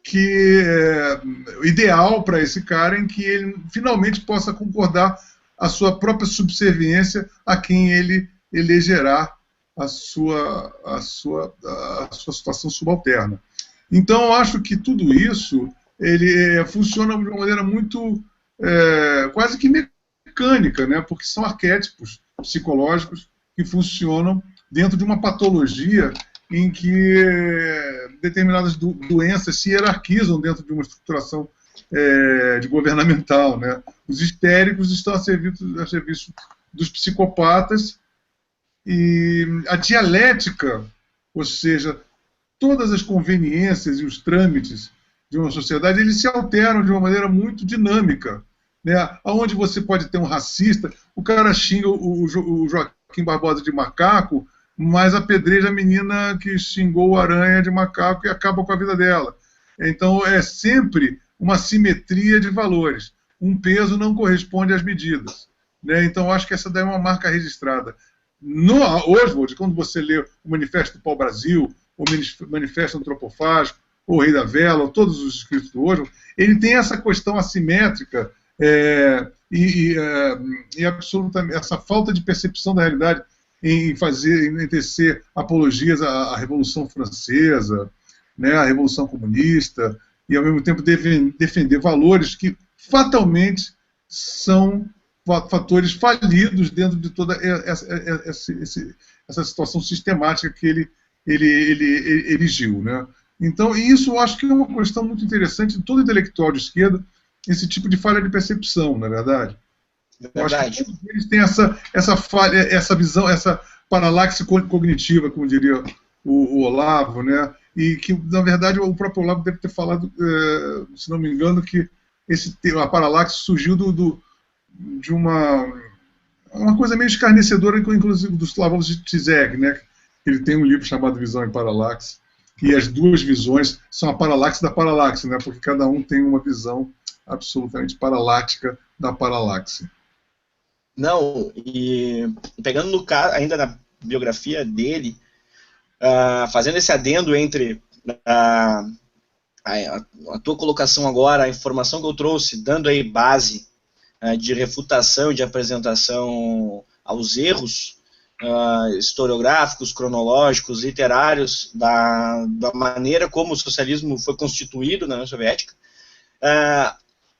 que é ideal para esse cara, em que ele finalmente possa concordar a sua própria subserviência a quem ele elegerá a sua situação subalterna. Então, eu acho que tudo isso ele funciona de uma maneira muito quase que mecânica, né? Porque são arquétipos psicológicos que funcionam dentro de uma patologia em que determinadas doenças se hierarquizam dentro de uma estruturação governamental, né? Os histéricos estão a serviço dos psicopatas, e a dialética, ou seja, todas as conveniências e os trâmites de uma sociedade, eles se alteram de uma maneira muito dinâmica, né? Onde você pode ter um racista, o cara xinga o Joaquim Barbosa de macaco, mas apedreja a menina que xingou a aranha de macaco e acaba com a vida dela. Então é sempre uma simetria de valores. Um peso não corresponde às medidas, né? Então acho que essa daí é uma marca registrada. No Oswald, quando você lê o Manifesto do Pau-Brasil, o Manifesto Antropofágico, o Rei da Vela, ou todos os escritos do Oswald, ele tem essa questão assimétrica e absolutamente essa falta de percepção da realidade em tecer apologias à Revolução Francesa, né, à Revolução Comunista, e ao mesmo tempo defender valores que fatalmente são fatores falidos dentro de toda essa situação sistemática que ele erigiu, né? Então, isso eu acho que é uma questão muito interessante de todo intelectual de esquerda, esse tipo de falha de percepção, na verdade. Eu acho que todos eles têm essa falha, essa visão, essa paralaxe cognitiva, como diria o Olavo, né? E que, na verdade, o próprio Olavo deve ter falado, se não me engano, que a paralaxe surgiu de uma coisa meio escarnecedora, inclusive do Slavoj Zizek, né? Ele tem um livro chamado Visão em Paralaxe, e as duas visões são a paralaxe da paralaxe, né? Porque cada um tem uma visão absolutamente paralática da paralaxe. Não, e pegando no caso, ainda na biografia dele, fazendo esse adendo entre a tua colocação agora, a informação que eu trouxe, dando aí base de refutação e de apresentação aos erros historiográficos, cronológicos, literários, da maneira como o socialismo foi constituído na União Soviética,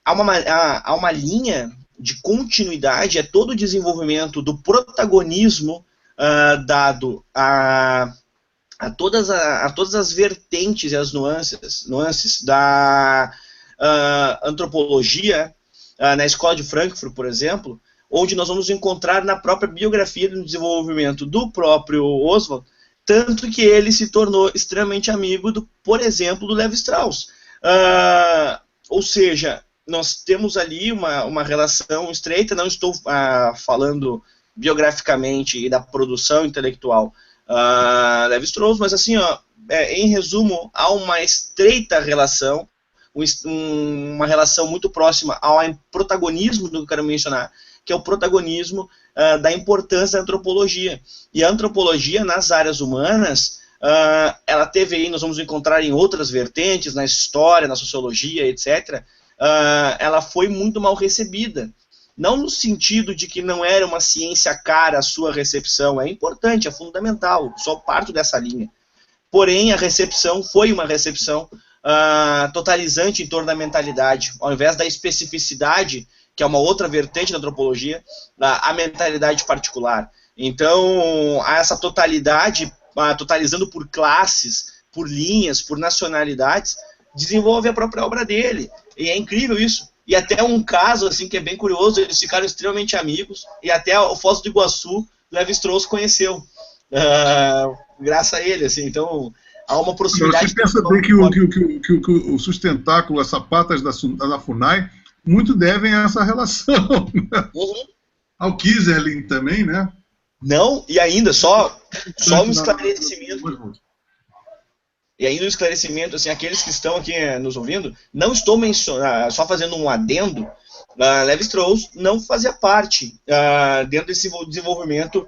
há uma linha de continuidade, é todo o desenvolvimento do protagonismo dado a todas as vertentes e as nuances da antropologia na Escola de Frankfurt, por exemplo, onde nós vamos encontrar na própria biografia do desenvolvimento do próprio Oswald, tanto que ele se tornou extremamente amigo, por exemplo, do Levi Strauss. Ou seja, nós temos ali uma relação estreita, não estou falando biograficamente e da produção intelectual Levi Strauss, mas assim, em resumo, há uma estreita relação, uma relação muito próxima ao protagonismo do que eu quero mencionar, que é o protagonismo da importância da antropologia. E a antropologia nas áreas humanas, ela teve aí, nós vamos encontrar em outras vertentes, na história, na sociologia, etc., ela foi muito mal recebida. Não no sentido de que não era uma ciência cara a sua recepção, é importante, é fundamental, só parto dessa linha. Porém, a recepção foi uma recepção totalizante em torno da mentalidade, ao invés da especificidade, que é uma outra vertente da antropologia, a mentalidade particular. Então, essa totalidade, totalizando por classes, por linhas, por nacionalidades, desenvolve a própria obra dele. E é incrível isso. E até um caso assim que é bem curioso, eles ficaram extremamente amigos, e até o Foz do Iguaçu, Levi Strauss conheceu, graças a ele, assim. Então há uma proximidade. Você pensa bem que o sustentáculo, as sapatas da FUNAI, muito devem a essa relação. Né? Uhum. Ao Kieserling também, né? Não, e ainda, só um esclarecimento. E ainda um esclarecimento, assim, aqueles que estão aqui nos ouvindo, não estou mencionando, só fazendo um adendo, Levi Strauss não fazia parte dentro desse desenvolvimento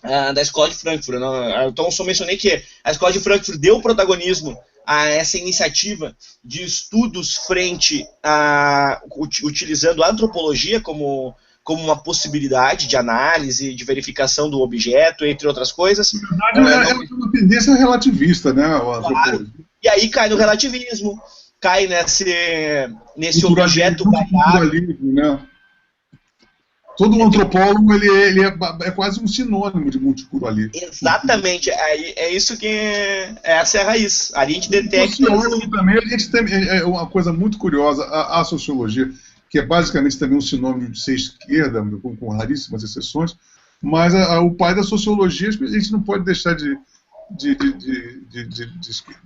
da Escola de Frankfurt. Então, só mencionei que a Escola de Frankfurt deu protagonismo a essa iniciativa de estudos utilizando a antropologia como uma possibilidade de análise, de verificação do objeto, entre outras coisas. Na verdade, é uma tendência relativista, né? Claro. E aí cai no relativismo, cai nesse objeto variável. Né? Todo antropólogo ele é quase um sinônimo de multiculturalismo. Exatamente, é isso que essa é a raiz. A gente detecta. Também, a gente tem uma coisa muito curiosa, a sociologia, que é basicamente também um sinônimo de ser esquerda, com raríssimas exceções, mas o pai da sociologia, a gente não pode deixar de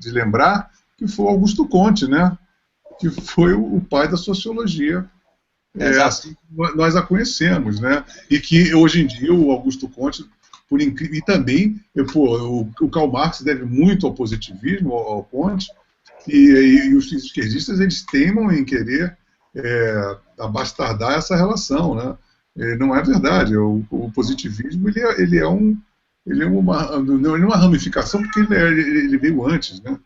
lembrar que foi Augusto Comte, né? Que foi o pai da sociologia Exato. assim como nós a conhecemos, né? E que hoje em dia o Augusto Comte, por incrível, e também, o Karl Marx deve muito ao positivismo, ao Comte, e os esquerdistas eles teimam em querer abastardar essa relação, né? Não é verdade. O positivismo ele é uma ramificação porque ele veio antes, né?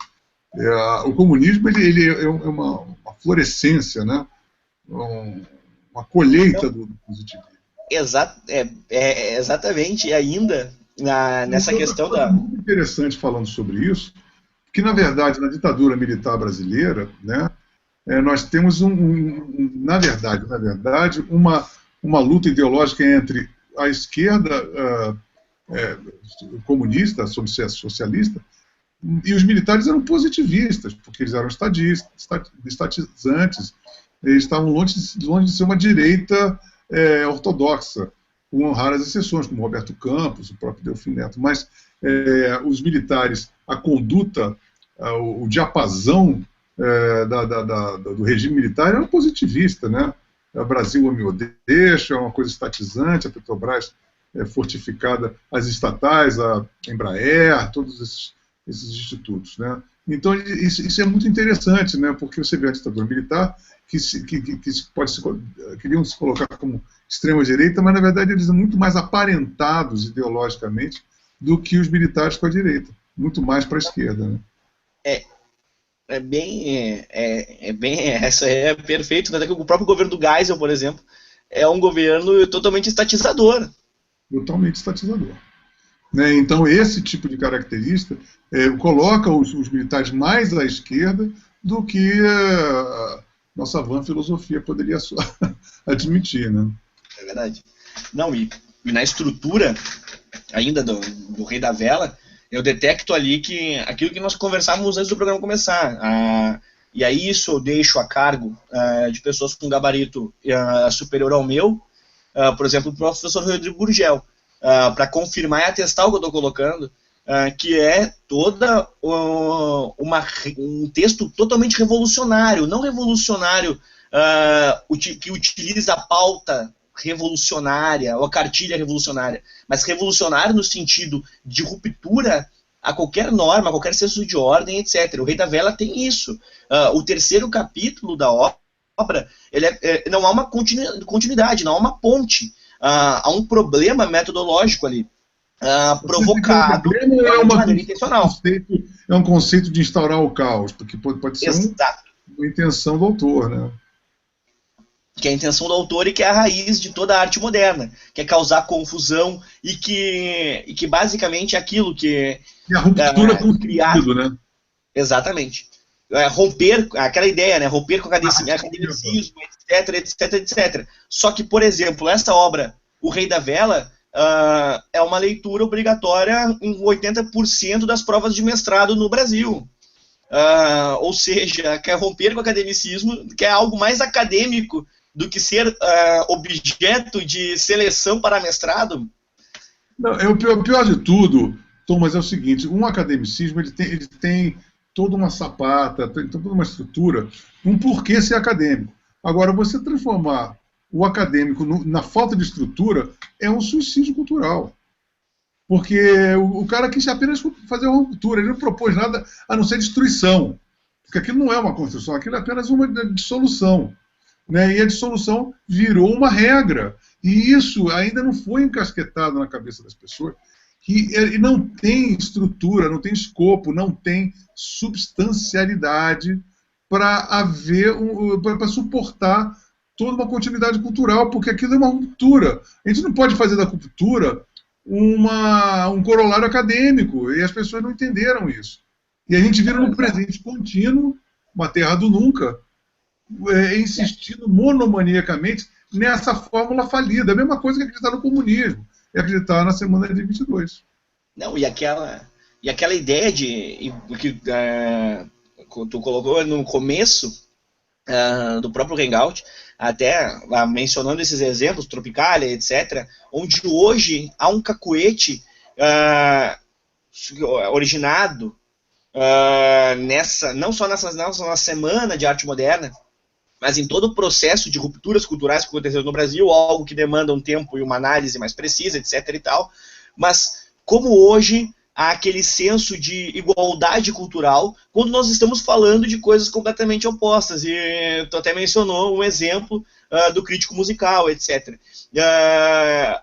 O comunismo ele é uma florescência, né? Uma colheita do positivismo. Exatamente, e ainda nessa Outra questão coisa da. muito interessante falando sobre isso, que na verdade na ditadura militar brasileira, né, nós temos na verdade, uma luta ideológica entre a esquerda comunista, socialista, e os militares eram positivistas, porque eles eram estatizantes, eles estavam longe de ser uma direita ortodoxa, com raras exceções, como Roberto Campos, o próprio Delfim Neto. Mas os militares, a conduta, o diapasão do regime militar era positivista, né? O Brasil me deixa, é uma coisa estatizante, a Petrobras fortificada, as estatais, a Embraer, todos esses institutos, né? Então, isso é muito interessante, né? Porque você vê a ditadura militar queriam se colocar como extrema-direita, mas, na verdade, eles são muito mais aparentados ideologicamente do que os militares com a direita. Muito mais para a esquerda, né? Isso é perfeito, né? O próprio governo do Geisel, por exemplo, é um governo totalmente estatizador. Totalmente estatizador. Né? Então, esse tipo de característica coloca os militares mais à esquerda do que a nossa vã filosofia poderia admitir. Né? É verdade. Não, e na estrutura ainda do Rei da Vela, eu detecto ali que aquilo que nós conversávamos antes do programa começar, e aí isso eu deixo a cargo de pessoas com gabarito superior ao meu, por exemplo, o professor Rodrigo Gurgel, para confirmar e atestar o que eu estou colocando, que é toda um texto totalmente revolucionário, não revolucionário que utiliza a pauta revolucionária, ou a cartilha revolucionária, mas revolucionário no sentido de ruptura a qualquer norma, a qualquer senso de ordem, etc. O Rei da Vela tem isso. O terceiro capítulo da obra, não há uma continuidade, não há uma ponte. Há um problema metodológico ali, provocado de maneira intencional. É um conceito de instaurar o caos, porque pode ser uma intenção do autor, né? Que é a intenção do autor e que é a raiz de toda a arte moderna, que é causar confusão e que basicamente é aquilo que... E a ruptura com o sentido, né? Exatamente. Romper, aquela ideia, né? Romper com o academicismo, etc. Só que, por exemplo, essa obra, O Rei da Vela, é uma leitura obrigatória em 80% das provas de mestrado no Brasil. Ou seja, quer romper com o academicismo, que é algo mais acadêmico do que ser objeto de seleção para mestrado. Não, o pior de tudo, Thomas, é o seguinte: um academicismo ele tem toda uma sapata, tem toda uma estrutura, um porquê ser acadêmico. Agora, você transformar o acadêmico na falta de estrutura é um suicídio cultural. Porque o cara quis apenas fazer uma ruptura, ele não propôs nada a não ser destruição. Porque aquilo não é uma construção, aquilo é apenas uma dissolução. Né? E a dissolução virou uma regra. E isso ainda não foi encasquetado na cabeça das pessoas, que ele não tem estrutura, não tem escopo, não tem substancialidade para suportar toda uma continuidade cultural, porque aquilo é uma ruptura. A gente não pode fazer da ruptura um corolário acadêmico, e as pessoas não entenderam isso. E a gente vira no presente contínuo, uma terra do nunca, insistindo monomaniacamente nessa fórmula falida. A mesma coisa que acreditar no comunismo, é acreditar na semana de 22. Não, e aquela ideia que tu colocou no começo do próprio Hangout, até mencionando esses exemplos, Tropicália, etc., onde hoje há um cacuete originado não só na Semana de Arte Moderna, mas em todo o processo de rupturas culturais que aconteceu no Brasil, algo que demanda um tempo e uma análise mais precisa, etc. e tal, mas como hoje há aquele senso de igualdade cultural quando nós estamos falando de coisas completamente opostas, e tu até mencionou um exemplo do crítico musical, etc.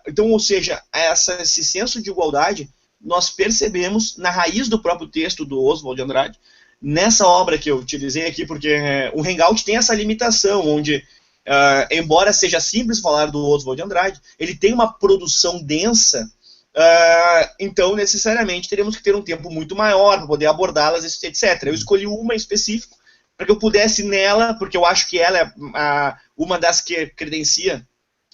Então, ou seja, esse senso de igualdade nós percebemos na raiz do próprio texto do Oswald de Andrade, nessa obra que eu utilizei aqui, porque o Hangout tem essa limitação, onde, embora seja simples falar do Oswald de Andrade, ele tem uma produção densa, então necessariamente teremos que ter um tempo muito maior para poder abordá-las, etc. Eu escolhi uma em específico, para que eu pudesse nela, porque eu acho que ela é uma das que credencia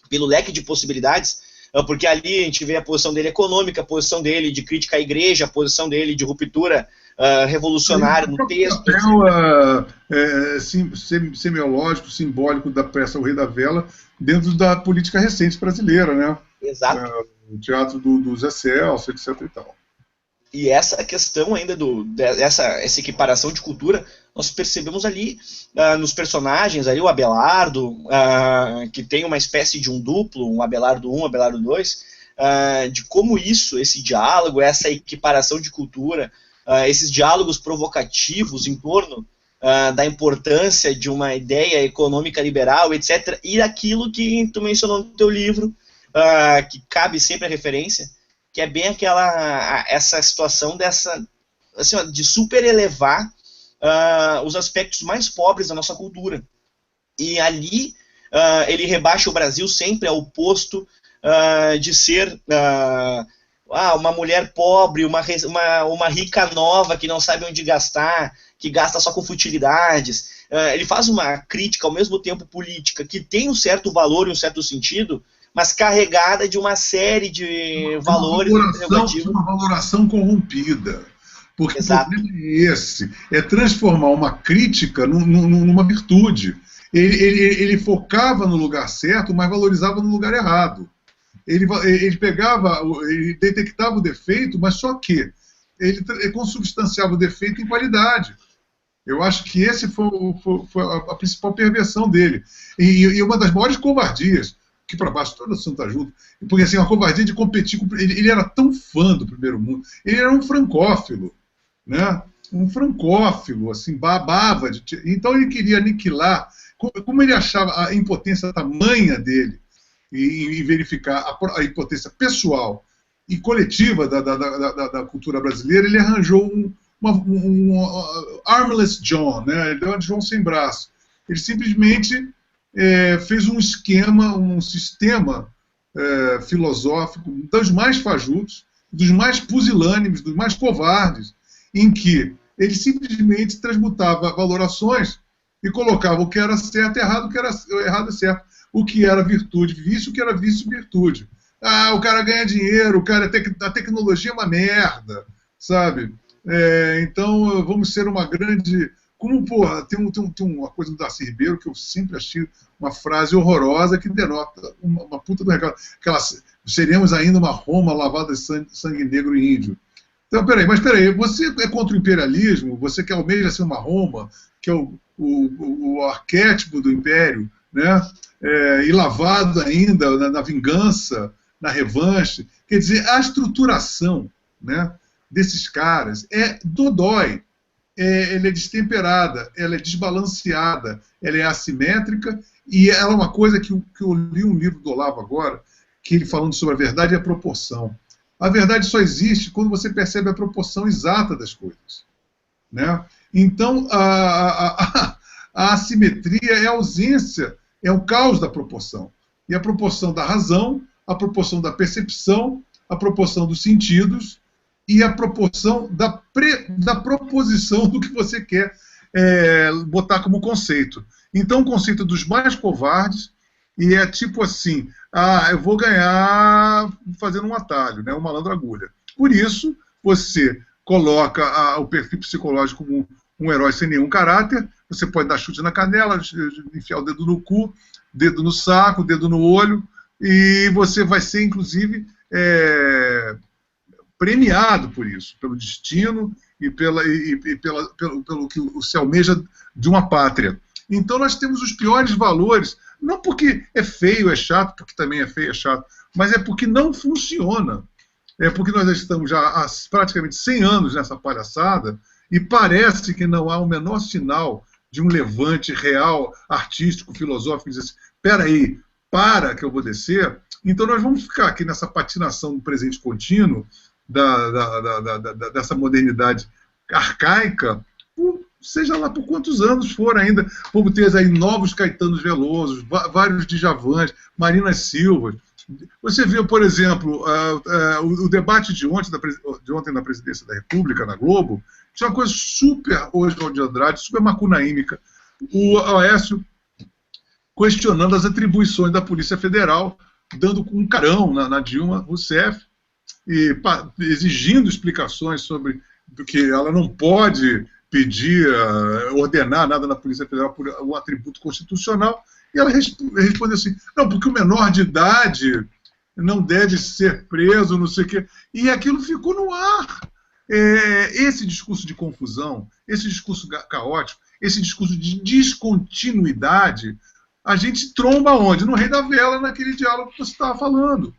pelo leque de possibilidades, porque ali a gente vê a posição dele econômica, a posição dele de crítica à igreja, a posição dele de ruptura revolucionária no texto. Semiológico, simbólico da peça O Rei da Vela dentro da política recente brasileira, né? Exato. O teatro do Zé Celso, etc. e tal. E essa questão ainda essa equiparação de cultura, nós percebemos ali nos personagens, ali o Abelardo, que tem uma espécie de um duplo, um Abelardo 1, Abelardo 2, de como esse diálogo, essa equiparação de cultura, esses diálogos provocativos em torno da importância de uma ideia econômica liberal, etc., e aquilo que tu mencionou no teu livro, que cabe sempre a referência, que é bem essa situação assim, de super elevar os aspectos mais pobres da nossa cultura. E ali ele rebaixa o Brasil sempre ao posto de ser uma mulher pobre, uma rica nova que não sabe onde gastar, que gasta só com futilidades. Ele faz uma crítica ao mesmo tempo política que tem um certo valor e um certo sentido, mas carregada de uma série de valores interrogativos. Uma valoração corrompida. Porque Exato. O problema é esse, é transformar uma crítica numa virtude. Ele focava no lugar certo, mas valorizava no lugar errado. Ele detectava o defeito, mas só que ele consubstanciava o defeito em qualidade. Eu acho que esse foi a principal perversão dele. E uma das maiores covardias, que para baixo toda a nação está junto, porque assim, uma covardia de competir com... Ele era tão fã do primeiro mundo, ele era um francófilo, né? Um francófilo, assim, babava. Então ele queria aniquilar, como ele achava a impotência tamanha dele, e verificar a impotência pessoal e coletiva da cultura brasileira, ele arranjou um armless John, né? Ele deu um João sem braço. Ele simplesmente fez um esquema, um sistema filosófico dos mais fajutos, dos mais pusilânimes, dos mais covardes, em que ele simplesmente transmutava valorações e colocava o que era certo e errado, o que era errado e certo, o que era virtude, vício, o que era vício, virtude. O cara ganha dinheiro, a tecnologia é uma merda, sabe? Então vamos ser uma grande... Como, porra, tem uma coisa do Darcy Ribeiro que eu sempre achei uma frase horrorosa que denota uma puta do recado. Seremos ainda uma Roma lavada de sangue negro e índio. Então, peraí, você é contra o imperialismo? Você que almeja ser uma Roma, que é o arquétipo do império, né? E lavado ainda na vingança, na revanche. Quer dizer, a estruturação, né, desses caras é dodói. Ela é destemperada, ela é desbalanceada, ela é assimétrica, e ela é uma coisa que eu li um livro do Olavo agora, que ele falando sobre a verdade e a proporção. A verdade só existe quando você percebe a proporção exata das coisas, né? Então, a assimetria é a ausência, é o caos da proporção. E a proporção da razão, a proporção da percepção, a proporção dos sentidos, e a proporção da proposição do que você quer botar como conceito. Então, o conceito dos mais covardes, e é tipo assim, eu vou ganhar fazendo um atalho, né, um malandro agulha. Por isso, você coloca o perfil psicológico como um herói sem nenhum caráter, você pode dar chute na canela, enfiar o dedo no cu, dedo no saco, dedo no olho, e você vai ser, inclusive... premiado por isso, pelo destino e pelo que se almeja de uma pátria. Então nós temos os piores valores, não porque é feio, é chato, porque também é feio, é chato, mas é porque não funciona. É porque nós estamos já há praticamente 100 anos nessa palhaçada e parece que não há o menor sinal de um levante real, artístico, filosófico, dizer assim, espera aí, para que eu vou descer. Então nós vamos ficar aqui nessa patinação do presente contínuo, dessa modernidade arcaica, seja lá por quantos anos for ainda. Vamos ter aí novos Caetanos Velosos, vários Djavans, Marinas Silvas. Você viu, por exemplo, o debate de ontem na Presidência da República, na Globo, tinha uma coisa super Oswald de Andrade, super macunaímica. O Aécio questionando as atribuições da Polícia Federal, dando um carão na Dilma Rousseff, e exigindo explicações sobre que ela não pode pedir, ordenar nada na Polícia Federal por um atributo constitucional. E ela respondeu assim, não, porque o menor de idade não deve ser preso, não sei o quê. E aquilo ficou no ar. Esse discurso de confusão, esse discurso caótico, esse discurso de descontinuidade, a gente tromba onde? No Rei da Vela, naquele diálogo que você estava falando.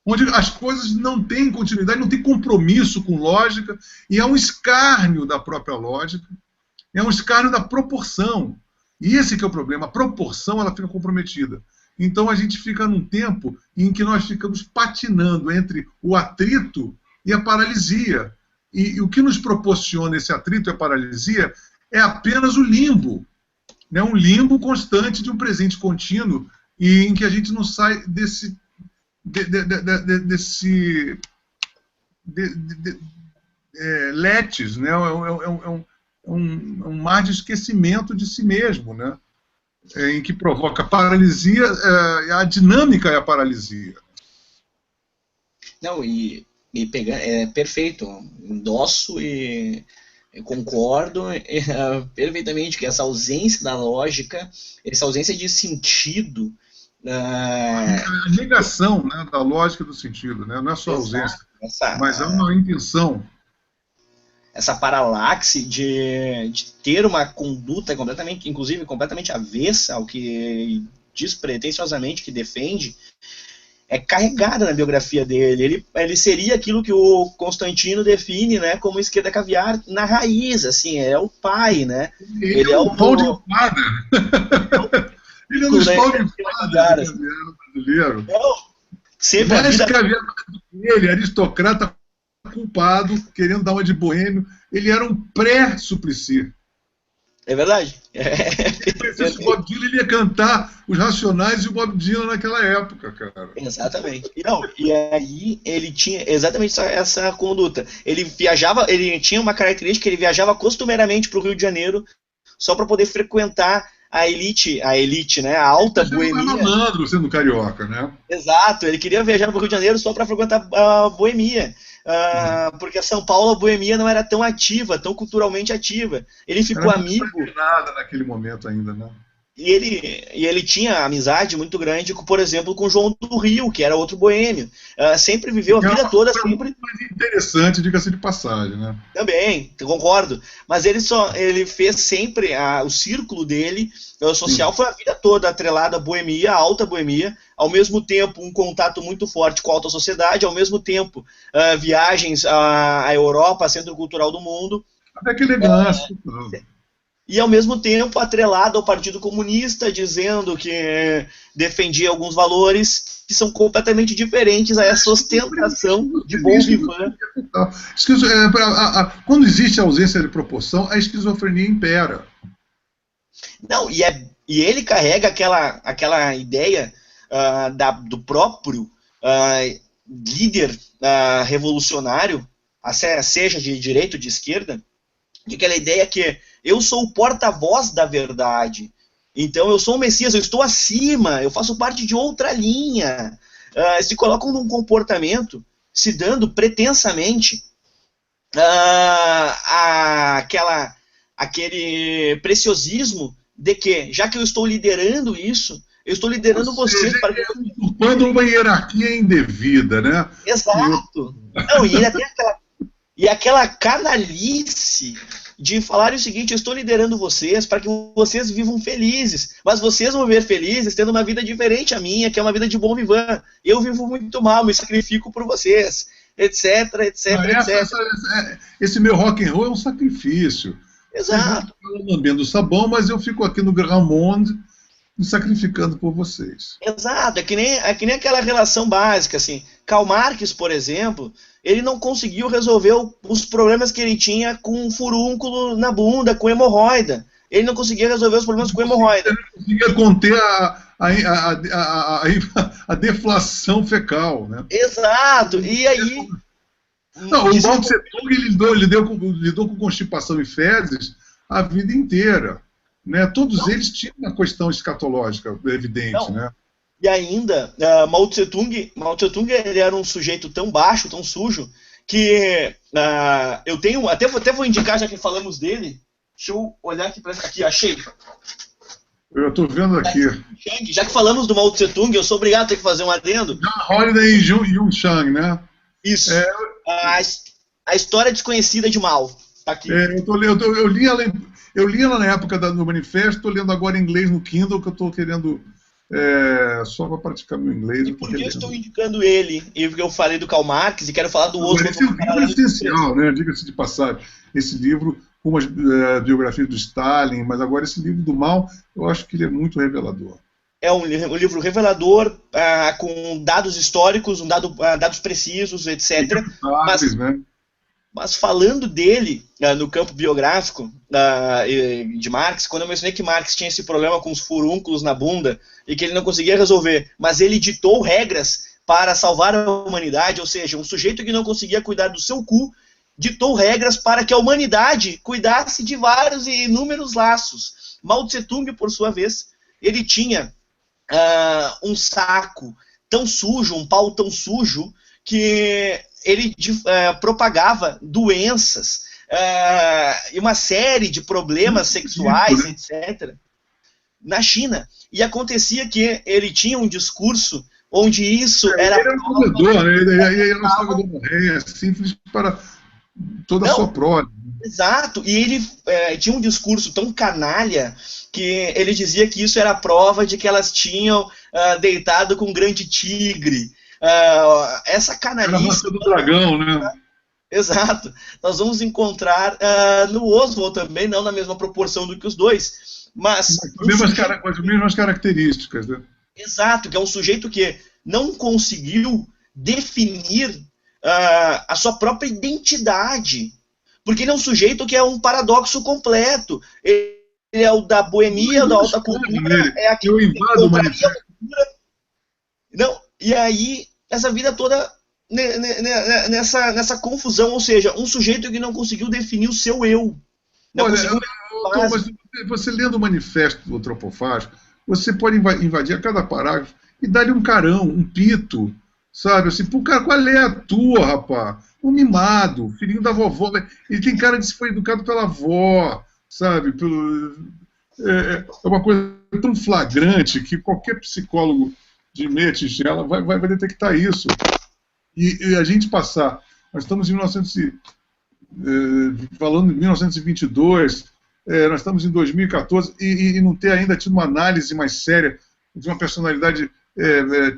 Onde as coisas não têm continuidade, não têm compromisso com lógica, e é um escárnio da própria lógica, é um escárnio da proporção. E esse que é o problema, a proporção ela fica comprometida. Então a gente fica num tempo em que nós ficamos patinando entre o atrito e a paralisia. E o que nos proporciona esse atrito e a paralisia é apenas o limbo. Né? Um limbo constante de um presente contínuo, e em que a gente não sai desse letes, né? Um mar de esquecimento de si mesmo, né? Em que provoca paralisia, a dinâmica é a paralisia. Não, é perfeito, endosso e concordo perfeitamente que essa ausência da lógica, essa ausência de sentido, a negação, né, da lógica do sentido, né? Não é só ausência, mas é uma intenção. Essa paralaxe de ter uma conduta completamente, inclusive completamente avessa ao que diz pretensiosamente que defende, é carregada na biografia dele. Ele seria aquilo que o Constantino define, né, como esquerda caviar na raiz, assim, é o pai, né? Ele é o pau de espada. Ele é um pau de espada brasileiro. Sempre mais caviar ele, aristocrata culpado, querendo dar uma de boêmio, ele era um pré-Suplicy. É verdade. O Bob Dylan ele ia cantar os Racionais e o Bob Dylan naquela época, cara. Exatamente. E aí ele tinha exatamente essa conduta. Ele viajava, ele tinha uma característica, ele viajava costumeiramente para o Rio de Janeiro só para poder frequentar a elite, né, a alta boemia. Malandro sendo carioca, né? Exato, ele queria viajar para o Rio de Janeiro só para frequentar a boemia. Porque São Paulo, a boemia não era tão ativa, tão culturalmente ativa. Ele ficou amigo. Não tinha nada naquele momento ainda, né? E ele tinha amizade muito grande, por exemplo, com João do Rio, que era outro boêmio. Sempre viveu a vida toda. Muito mais interessante, diga-se de passagem, né? Também, concordo. Mas ele fez sempre o círculo dele social foi a vida toda atrelado à boemia, à alta boemia, ao mesmo tempo um contato muito forte com a alta sociedade, ao mesmo tempo viagens à Europa, centro cultural do mundo. Até que elegância. E ao mesmo tempo atrelado ao Partido Comunista, dizendo que defendia alguns valores que são completamente diferentes a essa ostentação de bom vivant. Quando existe a ausência de proporção, a esquizofrenia impera. Não, e ele carrega aquela ideia do próprio líder revolucionário, seja de direita ou de esquerda, de aquela ideia que eu sou o porta-voz da verdade, então eu sou o Messias, eu estou acima, eu faço parte de outra linha. Se colocam num comportamento, se dando pretensamente aquele preciosismo de que, já que eu estou liderando isso, eu estou liderando vocês para que... Quando uma hierarquia indevida, né? Exato. Não, e ele até E aquela canalice de falar o seguinte: eu estou liderando vocês para que vocês vivam felizes, mas vocês vão viver felizes tendo uma vida diferente à minha, que é uma vida de bom vivant. Eu vivo muito mal, me sacrifico por vocês, etc, etc, etc. Esse meu rock and roll é um sacrifício. Exato. Vocês vão lambendo sabão, mas eu fico aqui no Grand Monde me sacrificando por vocês. Exato, é que nem aquela relação básica, assim. Karl Marx, por exemplo, ele não conseguiu resolver os problemas que ele tinha com furúnculo na bunda, com hemorroida. Ele não conseguia resolver os problemas com hemorroida. Ele não conseguia conter a deflação fecal, né? Exato, e aí... Não, o Mao Tse Tung lidou com constipação e fezes a vida inteira. Né? Todos eles tinham uma questão escatológica evidente. Né? E ainda, Mao Tse Tung ele era um sujeito tão baixo, tão sujo, que eu tenho, até vou indicar, já que falamos dele, deixa eu olhar aqui, aqui, achei. Eu estou vendo aqui. Já que falamos do Mao Tse Tung, eu sou obrigado a ter que fazer um adendo. John Holiday e Jung Chang, né? Isso. A história desconhecida de Mao. Tá aqui. Eu li ela na época do manifesto, estou lendo agora em inglês no Kindle, que eu estou querendo só para praticar meu inglês. E por que eu estou indicando ele? E porque eu falei do Karl Marx e quero falar do outro. Esse livro é essencial, né? Diga-se de passagem. Esse livro, com umas biografias do Stalin, mas agora esse livro do Mao, eu acho que ele é muito revelador. É um livro revelador, com dados históricos, dados precisos, etc. Mas falando dele, no campo biográfico de Marx, quando eu mencionei que Marx tinha esse problema com os furúnculos na bunda e que ele não conseguia resolver, mas ele ditou regras para salvar a humanidade, ou seja, um sujeito que não conseguia cuidar do seu cu, ditou regras para que a humanidade cuidasse de vários e inúmeros laços. Mao Tse Tung, por sua vez, ele tinha um saco tão sujo, um pau tão sujo, que ele propagava doenças e uma série de problemas sexuais, etc., na China. E acontecia que ele tinha um discurso onde isso era... Ele era um comedor, né? Ele era um salvador morrer, simples para toda a sua prole. Exato, e ele tinha um discurso tão canalha que ele dizia que isso era prova de que elas tinham deitado com um grande tigre. Essa canalice... Era a massa do dragão, né? Exato. Nós vamos encontrar no Oswald também, não na mesma proporção do que os dois, mas com as mesmas características, né? Exato, que é um sujeito que não conseguiu definir a sua própria identidade. Porque ele é um sujeito que é um paradoxo completo. Ele é o da boemia, da alta cultura, é aquele que contraria a cultura. Não, e aí, essa vida toda nessa confusão, ou seja, um sujeito que não conseguiu definir o seu eu. Mas você lendo o manifesto do antropofágico, você pode invadir a cada parágrafo e dar-lhe um carão, um pito, sabe? Assim, pô, cara, qual é a tua, rapaz? Um mimado, filhinho da vovó. Ele tem cara de se foi educado pela avó, sabe? É uma coisa tão flagrante que qualquer psicólogo de meia tigela vai detectar isso. E a gente passar... Nós estamos em falando de 1922, nós estamos em 2014, e não ter ainda tido uma análise mais séria de uma personalidade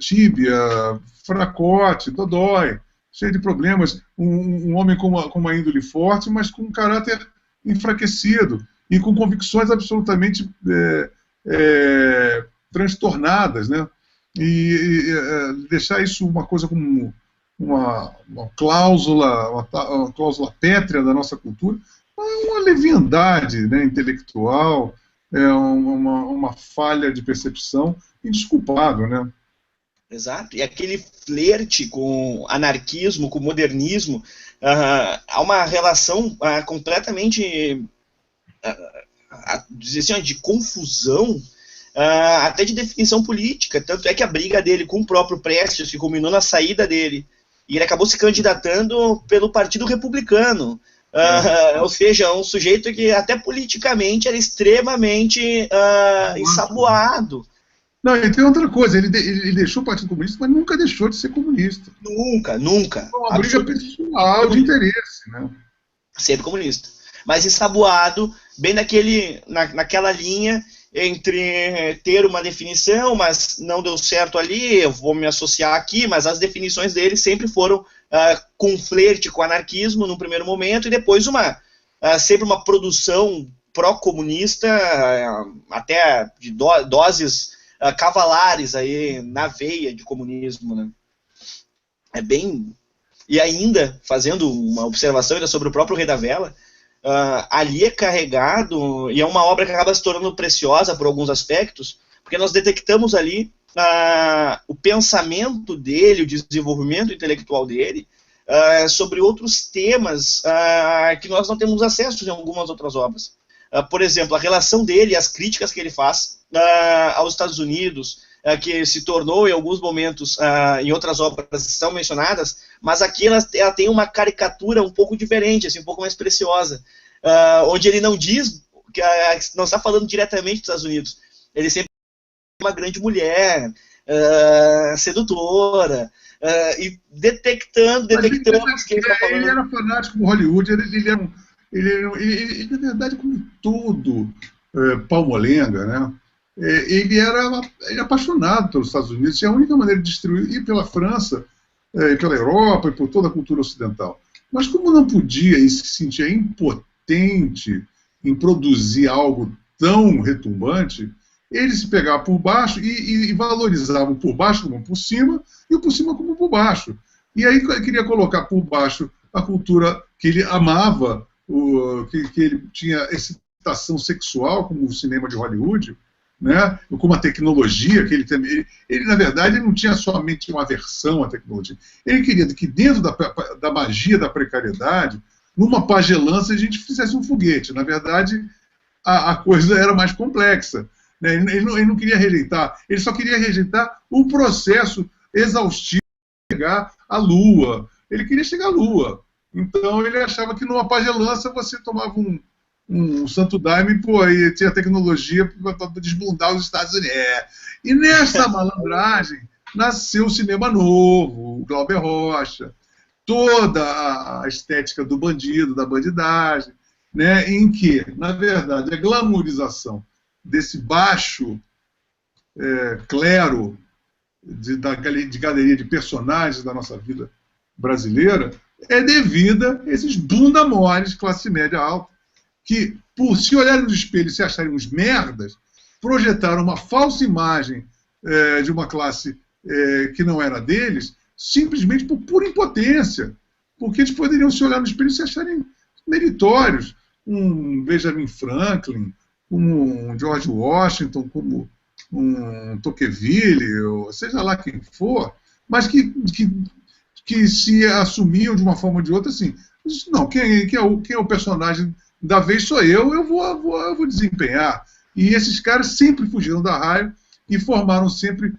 tíbia, fracote, dodói, cheio de problemas, um homem com uma índole forte, mas com um caráter enfraquecido e com convicções absolutamente transtornadas, né? E deixar isso uma coisa como uma cláusula pétrea da nossa cultura, é uma leviandade, né, intelectual, uma falha de percepção indesculpável, né? Exato, e aquele flerte com anarquismo, com modernismo, há uma relação completamente de confusão, até de definição política. Tanto é que a briga dele com o próprio Prestes, que culminou na saída dele, e ele acabou se candidatando pelo Partido Republicano. Ou seja, um sujeito que até politicamente era extremamente ensaboado. Não, e tem outra coisa, ele deixou o Partido Comunista, mas nunca deixou de ser comunista. Nunca, nunca. Foi uma briga Absolutamente pessoal de comunista. interesse, né? Sempre comunista. Mas ensaboado, bem naquela linha entre ter uma definição, mas não deu certo ali, eu vou me associar aqui, mas as definições dele sempre foram com flerte com anarquismo num primeiro momento, e depois sempre uma produção pró-comunista, até de doses cavalares aí na veia de comunismo, né? É bem... E ainda, fazendo uma observação ainda sobre o próprio Rei da Vela, ali é carregado, e é uma obra que acaba se tornando preciosa por alguns aspectos, porque nós detectamos ali o pensamento dele, o desenvolvimento intelectual dele, sobre outros temas que nós não temos acesso em algumas outras obras. Por exemplo, a relação dele, as críticas que ele faz aos Estados Unidos, que se tornou em alguns momentos, em outras obras são mencionadas, mas aqui ela tem uma caricatura um pouco diferente, assim, um pouco mais preciosa, onde ele não diz, que não está falando diretamente dos Estados Unidos, ele sempre é uma grande mulher, sedutora, e detectamos que ele está falando... Ele era fanático por Hollywood, ele, na verdade, como todo palmolenga, né? Ele era apaixonado pelos Estados Unidos, e a única maneira de destruir, ir pela França, e pela Europa, e por toda a cultura ocidental. Mas como não podia e se sentia impotente em produzir algo tão retumbante, ele se pegava por baixo e valorizava o por baixo como por cima, e o por cima como por baixo. E aí queria colocar por baixo a cultura que ele amava, que ele tinha excitação sexual, como o cinema de Hollywood, né? Com uma tecnologia que ele na verdade, não tinha somente uma aversão à tecnologia. Ele queria que dentro da magia da precariedade, numa pagelança, a gente fizesse um foguete. Na verdade, a coisa era mais complexa, né? Ele não queria rejeitar, ele só queria rejeitar o processo exaustivo de chegar à Lua. Ele queria chegar à Lua. Então ele achava que numa pagelança você tomava um santo daime, pô, e tinha tecnologia para desbundar os Estados Unidos. E nessa malandragem nasceu o cinema novo, o Glauber Rocha, toda a estética do bandido, da bandidagem, né, em que, na verdade, a glamourização desse baixo clero de galeria de personagens da nossa vida brasileira é devida a esses bunda-moles, classe média alta, que, por se olharem no espelho e se acharem uns merdas, projetaram uma falsa imagem de uma classe que não era deles, simplesmente por pura impotência, porque eles poderiam se olhar no espelho e se acharem meritórios. Um Benjamin Franklin, como um George Washington, como um Tocqueville, ou seja lá quem for, mas que se assumiam de uma forma ou de outra assim, não, quem é o personagem da vez sou eu vou desempenhar. E esses caras sempre fugiram da raia e formaram sempre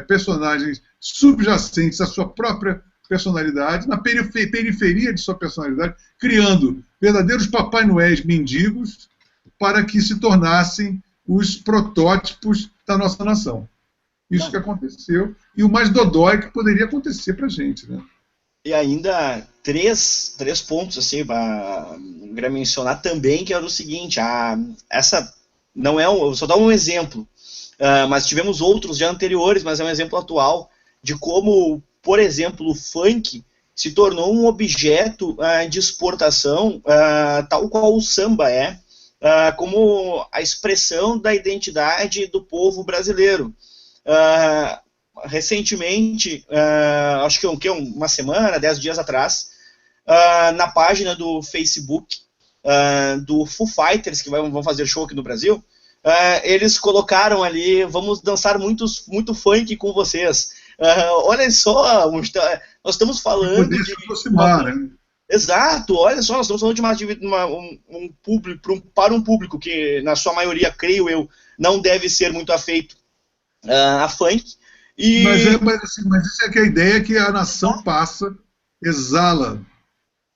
personagens subjacentes à sua própria personalidade, na periferia de sua personalidade, criando verdadeiros Papai Noéis mendigos para que se tornassem os protótipos da nossa nação. Isso que aconteceu, e o mais dodói que poderia acontecer para a gente, né? E ainda três pontos assim para mencionar também, que era o seguinte, essa não é eu só dar um exemplo, mas tivemos outros já anteriores, mas é um exemplo atual de como, por exemplo, o funk se tornou um objeto de exportação, tal qual o samba é, como a expressão da identidade do povo brasileiro. Recentemente, acho que uma semana, 10 dias atrás, na página do Facebook do Foo Fighters, que vão fazer show aqui no Brasil, eles colocaram ali, vamos dançar muito funk com vocês. Olha só, nós estamos falando de... aproximar, né? Exato, olha só, nós estamos falando de um público, para um público que, na sua maioria, creio eu, não deve ser muito afeito a funk. Mas isso é que a ideia que a nação passa, exala.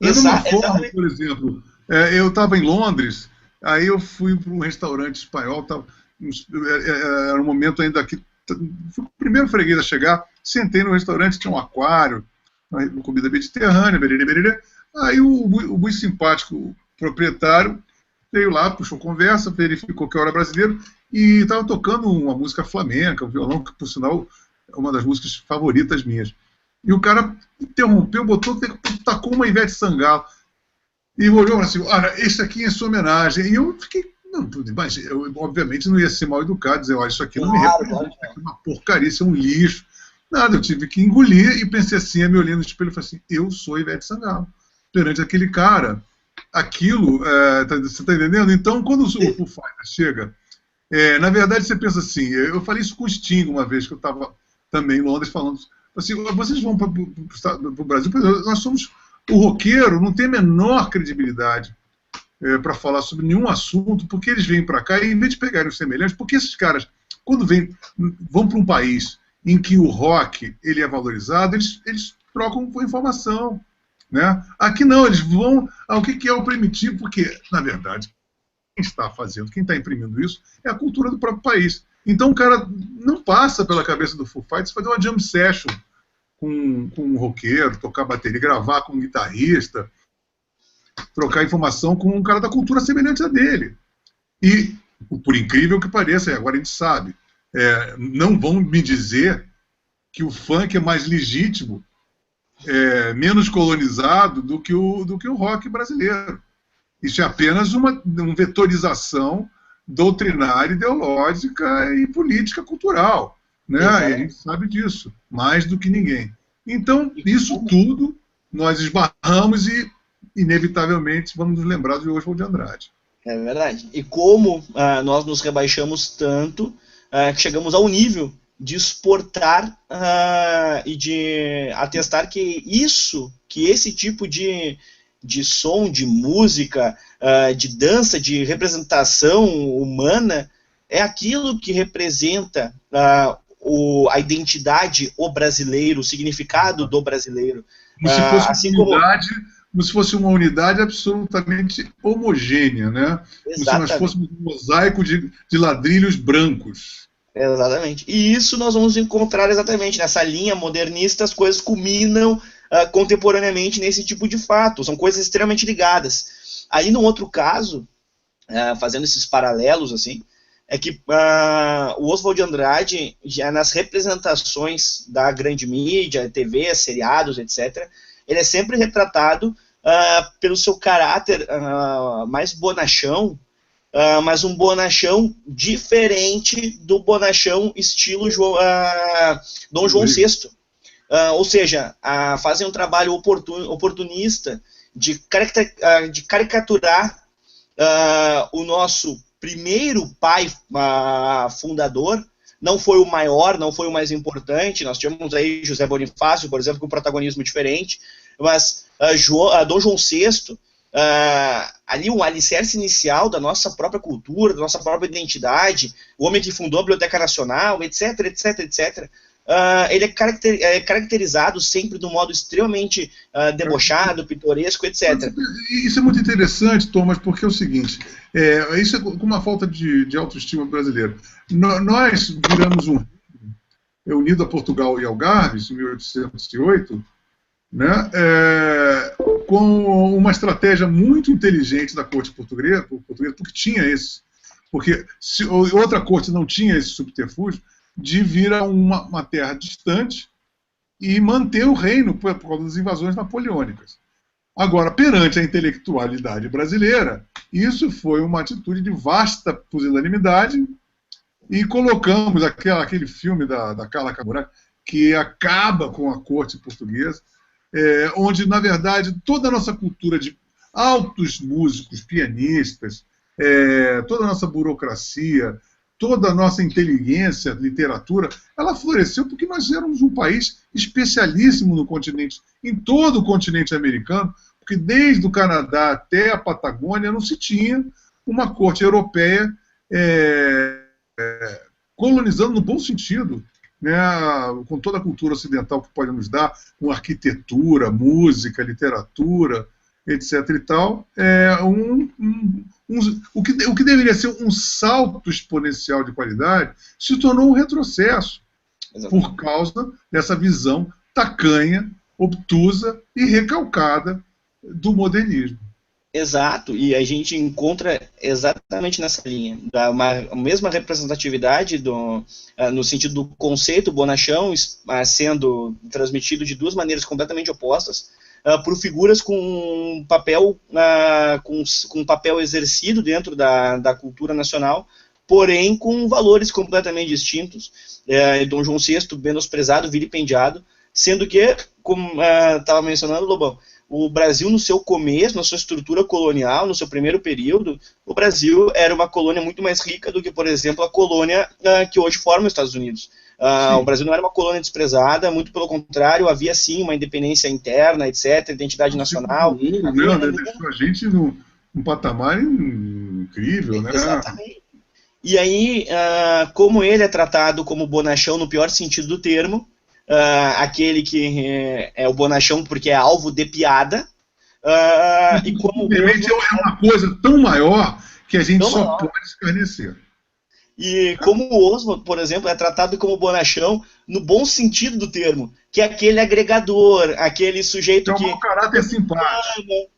Da mesma forma, por exemplo, eu estava em Londres, aí eu fui para um restaurante espanhol, era um momento ainda que fui o primeiro freguês a chegar, sentei no restaurante, tinha um aquário, uma comida mediterrânea, bererê, bererê. Aí o muito simpático o proprietário veio lá, puxou conversa, verificou que eu era brasileiro e estava tocando uma música flamenca, um violão, que por sinal é uma das músicas favoritas minhas. E o cara interrompeu, tacou uma Ivete Sangalo e olhou assim, olha, esse aqui é em sua homenagem. E eu fiquei, não, mas eu obviamente não ia ser mal educado, dizer, olha, isso aqui não me representa, isso aqui é uma porcaria, isso é um lixo. Nada, eu tive que engolir e pensei assim, me olhando no espelho e falei assim, eu sou Ivete Sangalo. Perante aquele cara, aquilo, você está entendendo? Então, quando o Foo Fighters chega, na verdade você pensa assim, eu falei isso com o Sting uma vez, que eu estava também em Londres falando, assim, vocês vão para o Brasil, nós somos, o roqueiro não tem a menor credibilidade para falar sobre nenhum assunto, porque eles vêm para cá e, em vez de pegarem os semelhantes, porque esses caras, quando vão para um país em que o rock ele é valorizado, eles trocam informação. Né? Aqui não, eles vão ao que é o primitivo, porque, na verdade, quem está fazendo, quem está imprimindo isso, é a cultura do próprio país. Então o cara não passa pela cabeça do Foo Fighters fazer uma jam session com um roqueiro, tocar bateria, gravar com um guitarrista, trocar informação com um cara da cultura semelhante a dele. E, por incrível que pareça, agora a gente sabe, não vão me dizer que o funk é mais legítimo, menos colonizado do que o rock brasileiro. Isso é apenas uma vetorização doutrinária, ideológica e política cultural. Né? E a gente sabe disso, mais do que ninguém. Então, isso tudo nós esbarramos e, inevitavelmente, vamos nos lembrar de Oswald de Andrade. É verdade. E como nós nos rebaixamos tanto que chegamos ao nível de exportar e de atestar que esse tipo de som, de música, de dança, de representação humana, é aquilo que representa a identidade, o brasileiro, o significado do brasileiro. Como se fosse uma unidade absolutamente homogênea, né? Como se nós fôssemos um mosaico de ladrilhos brancos. Exatamente. E isso nós vamos encontrar exatamente nessa linha modernista, as coisas culminam contemporaneamente nesse tipo de fato, são coisas extremamente ligadas. Aí, num outro caso, fazendo esses paralelos, assim, é que o Oswald de Andrade, já nas representações da grande mídia, TV, seriados, etc., ele é sempre retratado pelo seu caráter mais bonachão, mas um bonachão diferente do bonachão estilo Dom João VI. Ou seja, fazem um trabalho oportunista de caricaturar o nosso primeiro pai fundador. Não foi o maior, não foi o mais importante. Nós tínhamos aí José Bonifácio, por exemplo, com um protagonismo diferente, mas Dom João VI, ali um alicerce inicial da nossa própria cultura, da nossa própria identidade, o homem que fundou a Biblioteca Nacional, etc, etc, etc. Ele é caracterizado sempre de um modo extremamente debochado, pitoresco, etc. Isso é muito interessante, Thomas, porque é o seguinte, isso é com uma falta de autoestima brasileira. Nós viramos unido a Portugal e Algarves, em 1808, né, com uma estratégia muito inteligente da corte portuguesa, porque tinha esse. Porque se outra corte não tinha esse subterfúgio, de vir a uma terra distante e manter o reino por causa das invasões napoleônicas. Agora, perante a intelectualidade brasileira, isso foi uma atitude de vasta pusilanimidade e colocamos aquele filme da Carla Camurati, que acaba com a corte portuguesa, onde, na verdade, toda a nossa cultura de altos músicos, pianistas, toda a nossa burocracia, toda a nossa inteligência, literatura, ela floresceu porque nós éramos um país especialíssimo no continente, em todo o continente americano, porque desde o Canadá até a Patagônia não se tinha uma corte europeia colonizando no bom sentido, né, com toda a cultura ocidental que pode nos dar, com arquitetura, música, literatura, etc. e tal, o que deveria ser um salto exponencial de qualidade se tornou um retrocesso. Exatamente. Por causa dessa visão tacanha, obtusa e recalcada do modernismo. Exato, e a gente encontra exatamente nessa linha, a mesma representatividade no sentido do conceito bonachão sendo transmitido de duas maneiras completamente opostas, por figuras com papel exercido dentro da cultura nacional, porém com valores completamente distintos. Dom João VI menosprezado, vilipendiado, sendo que, como estava mencionando, Lobão, o Brasil, no seu começo, na sua estrutura colonial, no seu primeiro período, o Brasil era uma colônia muito mais rica do que, por exemplo, a colônia que hoje forma os Estados Unidos. O Brasil não era uma colônia desprezada, muito pelo contrário, havia sim uma independência interna, etc., identidade nacional. Deixou a gente num patamar incrível, né? Exatamente. E aí, como ele é tratado como bonachão no pior sentido do termo, aquele que é o bonachão porque é alvo de piada, e como simplesmente é uma coisa tão maior que a gente só pode escarnecer. E como o Oswald, por exemplo, é tratado como bonachão no bom sentido do termo, que é aquele agregador, aquele sujeito que... É um caráter simpático.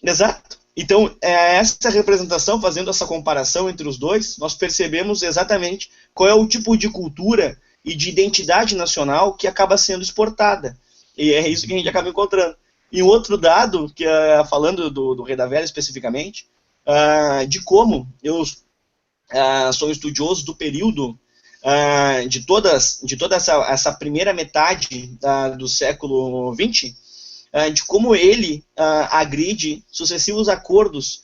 Exato. Então, essa representação, fazendo essa comparação entre os dois, nós percebemos exatamente qual é o tipo de cultura e de identidade nacional que acaba sendo exportada. E é isso que a gente acaba encontrando. E um outro dado, que falando do Rei da Velha especificamente, de como eu sou um estudioso do período de toda essa primeira metade do século XX, de como ele agride sucessivos acordos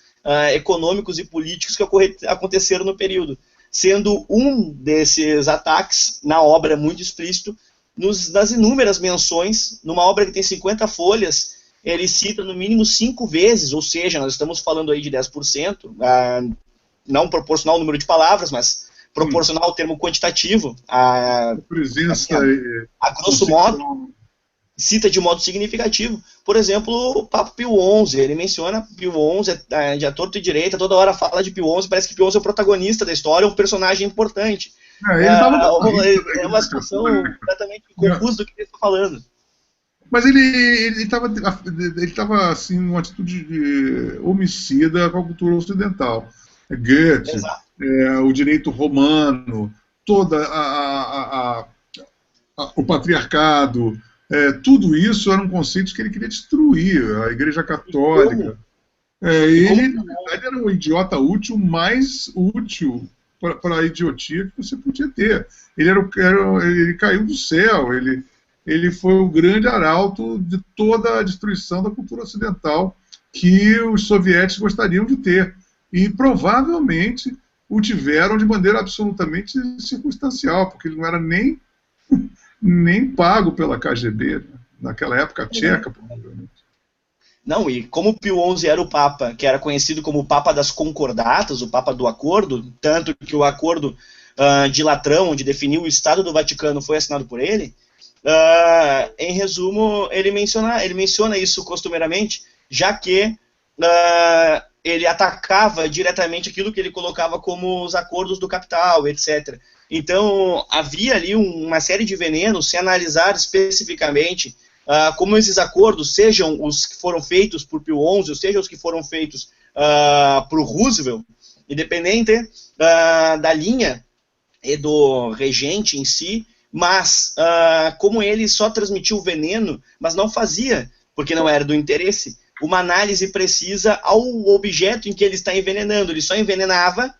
econômicos e políticos que aconteceram no período, sendo um desses ataques na obra muito explícito, nas inúmeras menções, numa obra que tem 50 folhas, ele cita no mínimo 5 vezes, ou seja, nós estamos falando aí de 10%, não proporcional ao número de palavras, mas proporcional ao termo quantitativo, a grosso modo, cita de modo significativo. Por exemplo, o Papa Pio XI, ele menciona Pio XI de à torto e direita, toda hora fala de Pio XI, parece que Pio XI é o protagonista da história, é um personagem importante. É uma situação completamente confusa do que ele está falando. Mas ele estava assim, numa atitude homicida com a cultura ocidental. Goethe, o direito romano, toda o patriarcado, tudo isso eram conceitos que ele queria destruir, a Igreja Católica. Ele, na verdade, era o idiota útil mais útil para a idiotia que você podia ter. Ele caiu do céu, ele foi o grande arauto de toda a destruição da cultura ocidental que os soviéticos gostariam de ter. E provavelmente o tiveram de maneira absolutamente circunstancial, porque ele não era nem pago pela KGB, né? Naquela época tcheca, provavelmente. Não, e como Pio XI era o Papa, que era conhecido como o Papa das Concordatas, o Papa do Acordo, tanto que o Acordo de Latrão, onde definiu o Estado do Vaticano, foi assinado por ele, em resumo, ele menciona isso costumeiramente, já que ele atacava diretamente aquilo que ele colocava como os acordos do capital, etc. Então, havia ali uma série de venenos, se analisar especificamente como esses acordos, sejam os que foram feitos por Pio XI, ou sejam os que foram feitos por Roosevelt, independente da linha e do regente em si, mas como ele só transmitiu o veneno, mas não fazia, porque não era do interesse, uma análise precisa ao objeto em que ele está envenenando. Ele só envenenava,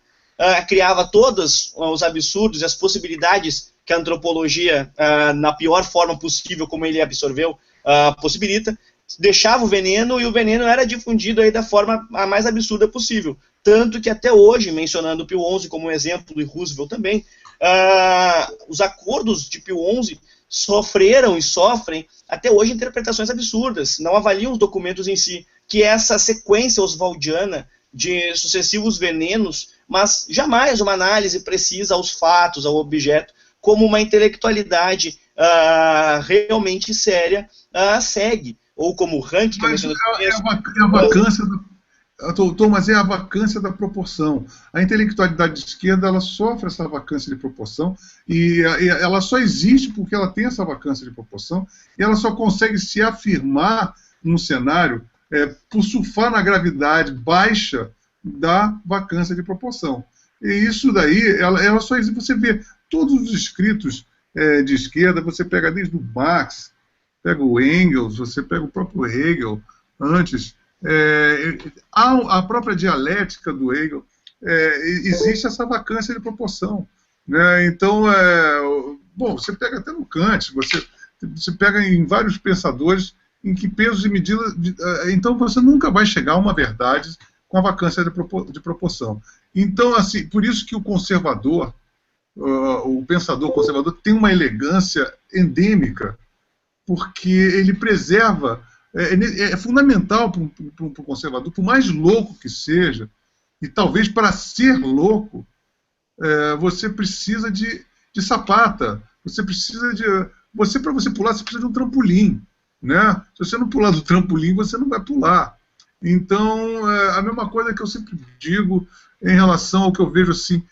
criava todos os absurdos e as possibilidades que a antropologia, na pior forma possível, como ele absorveu, possibilita, deixava o veneno, e o veneno era difundido aí da forma a mais absurda possível. Tanto que até hoje, mencionando Pio XI como exemplo, e Roosevelt também, os acordos de Pio XI sofreram e sofrem até hoje interpretações absurdas, não avaliam os documentos em si, que é essa sequência oswaldiana de sucessivos venenos, mas jamais uma análise precisa aos fatos, ao objeto, como uma intelectualidade realmente séria segue, ou como o Rank, que mas é a vacância Mas é a vacância da proporção. A intelectualidade de esquerda, ela sofre essa vacância de proporção e ela só existe porque ela tem essa vacância de proporção e ela só consegue se afirmar num cenário por surfar na gravidade baixa da vacância de proporção. E isso daí, ela só existe. Você vê todos os escritos de esquerda, você pega desde o Marx, pega o Engels, você pega o próprio Hegel antes. A própria dialética do Hegel, existe essa vacância de proporção, né? Então, bom, você pega até no Kant, você pega em vários pensadores em que pesos e medidas... então, você nunca vai chegar a uma verdade com a vacância de proporção. Então, assim, por isso que o conservador, o pensador conservador tem uma elegância endêmica, porque ele preserva... É fundamental para um conservador, por mais louco que seja, e talvez para ser louco, você precisa de sapata, você precisa de... para você pular, você precisa de um trampolim, né? Se você não pular do trampolim, você não vai pular. Então, a mesma coisa que eu sempre digo em relação ao que eu vejo assim,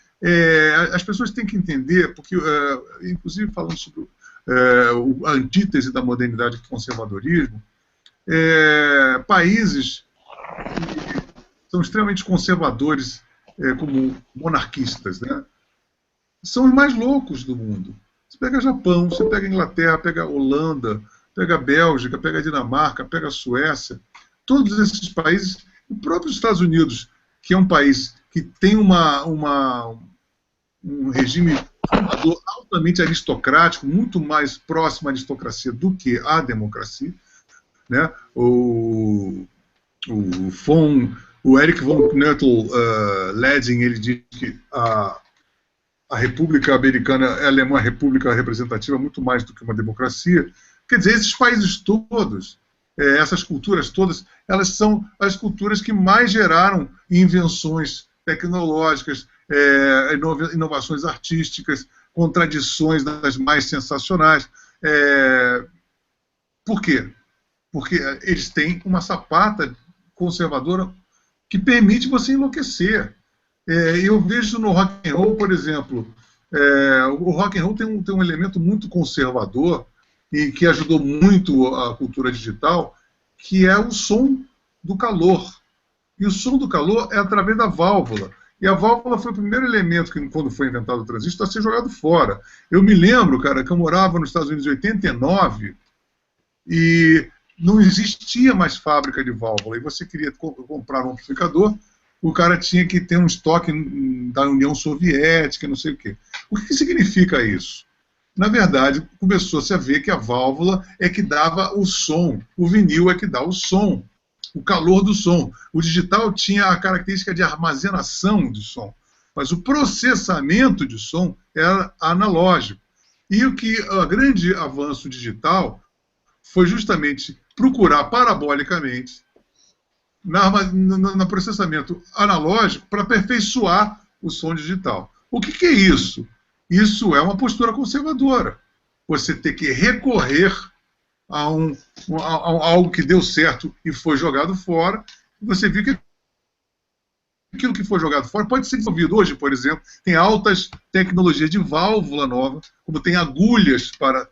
as pessoas têm que entender, porque, inclusive falando sobre a antítese da modernidade e conservadorismo, países que são extremamente conservadores, como monarquistas, né, são os mais loucos do mundo. Você pega Japão, você pega Inglaterra, pega Holanda, pega Bélgica, pega Dinamarca, pega Suécia, todos esses países, o próprio Estados Unidos, que é um país que tem um regime fundador altamente aristocrático, muito mais próximo à aristocracia do que à democracia, né? O Eric von Knöttel-Leding, ele diz que a República Americana ela é uma república representativa muito mais do que uma democracia. Quer dizer, esses países todos, essas culturas todas, elas são as culturas que mais geraram invenções tecnológicas, inovações artísticas, contradições das mais sensacionais. Por quê? Porque eles têm uma sapata conservadora que permite você enlouquecer. Eu vejo no rock and roll, por exemplo, o rock and roll tem um elemento muito conservador e que ajudou muito a cultura digital, que é o som do calor. E o som do calor é através da válvula. E a válvula foi o primeiro elemento que, quando foi inventado o transistor, a ser jogado fora. Eu me lembro, cara, que eu morava nos Estados Unidos em 89 e não existia mais fábrica de válvula, e você queria comprar um amplificador, o cara tinha que ter um estoque da União Soviética, não sei o quê. O que significa isso? Na verdade, começou-se a ver que a válvula é que dava o som, o vinil é que dá o som, o calor do som. O digital tinha a característica de armazenação de som, mas o processamento de som era analógico. E o grande avanço digital foi justamente procurar parabolicamente no processamento analógico para aperfeiçoar o som digital. O que é isso? Isso é uma postura conservadora. Você tem que recorrer a algo que deu certo e foi jogado fora, e você viu que aquilo que foi jogado fora pode ser desenvolvido. Hoje, por exemplo, tem altas tecnologias de válvula nova, como tem agulhas para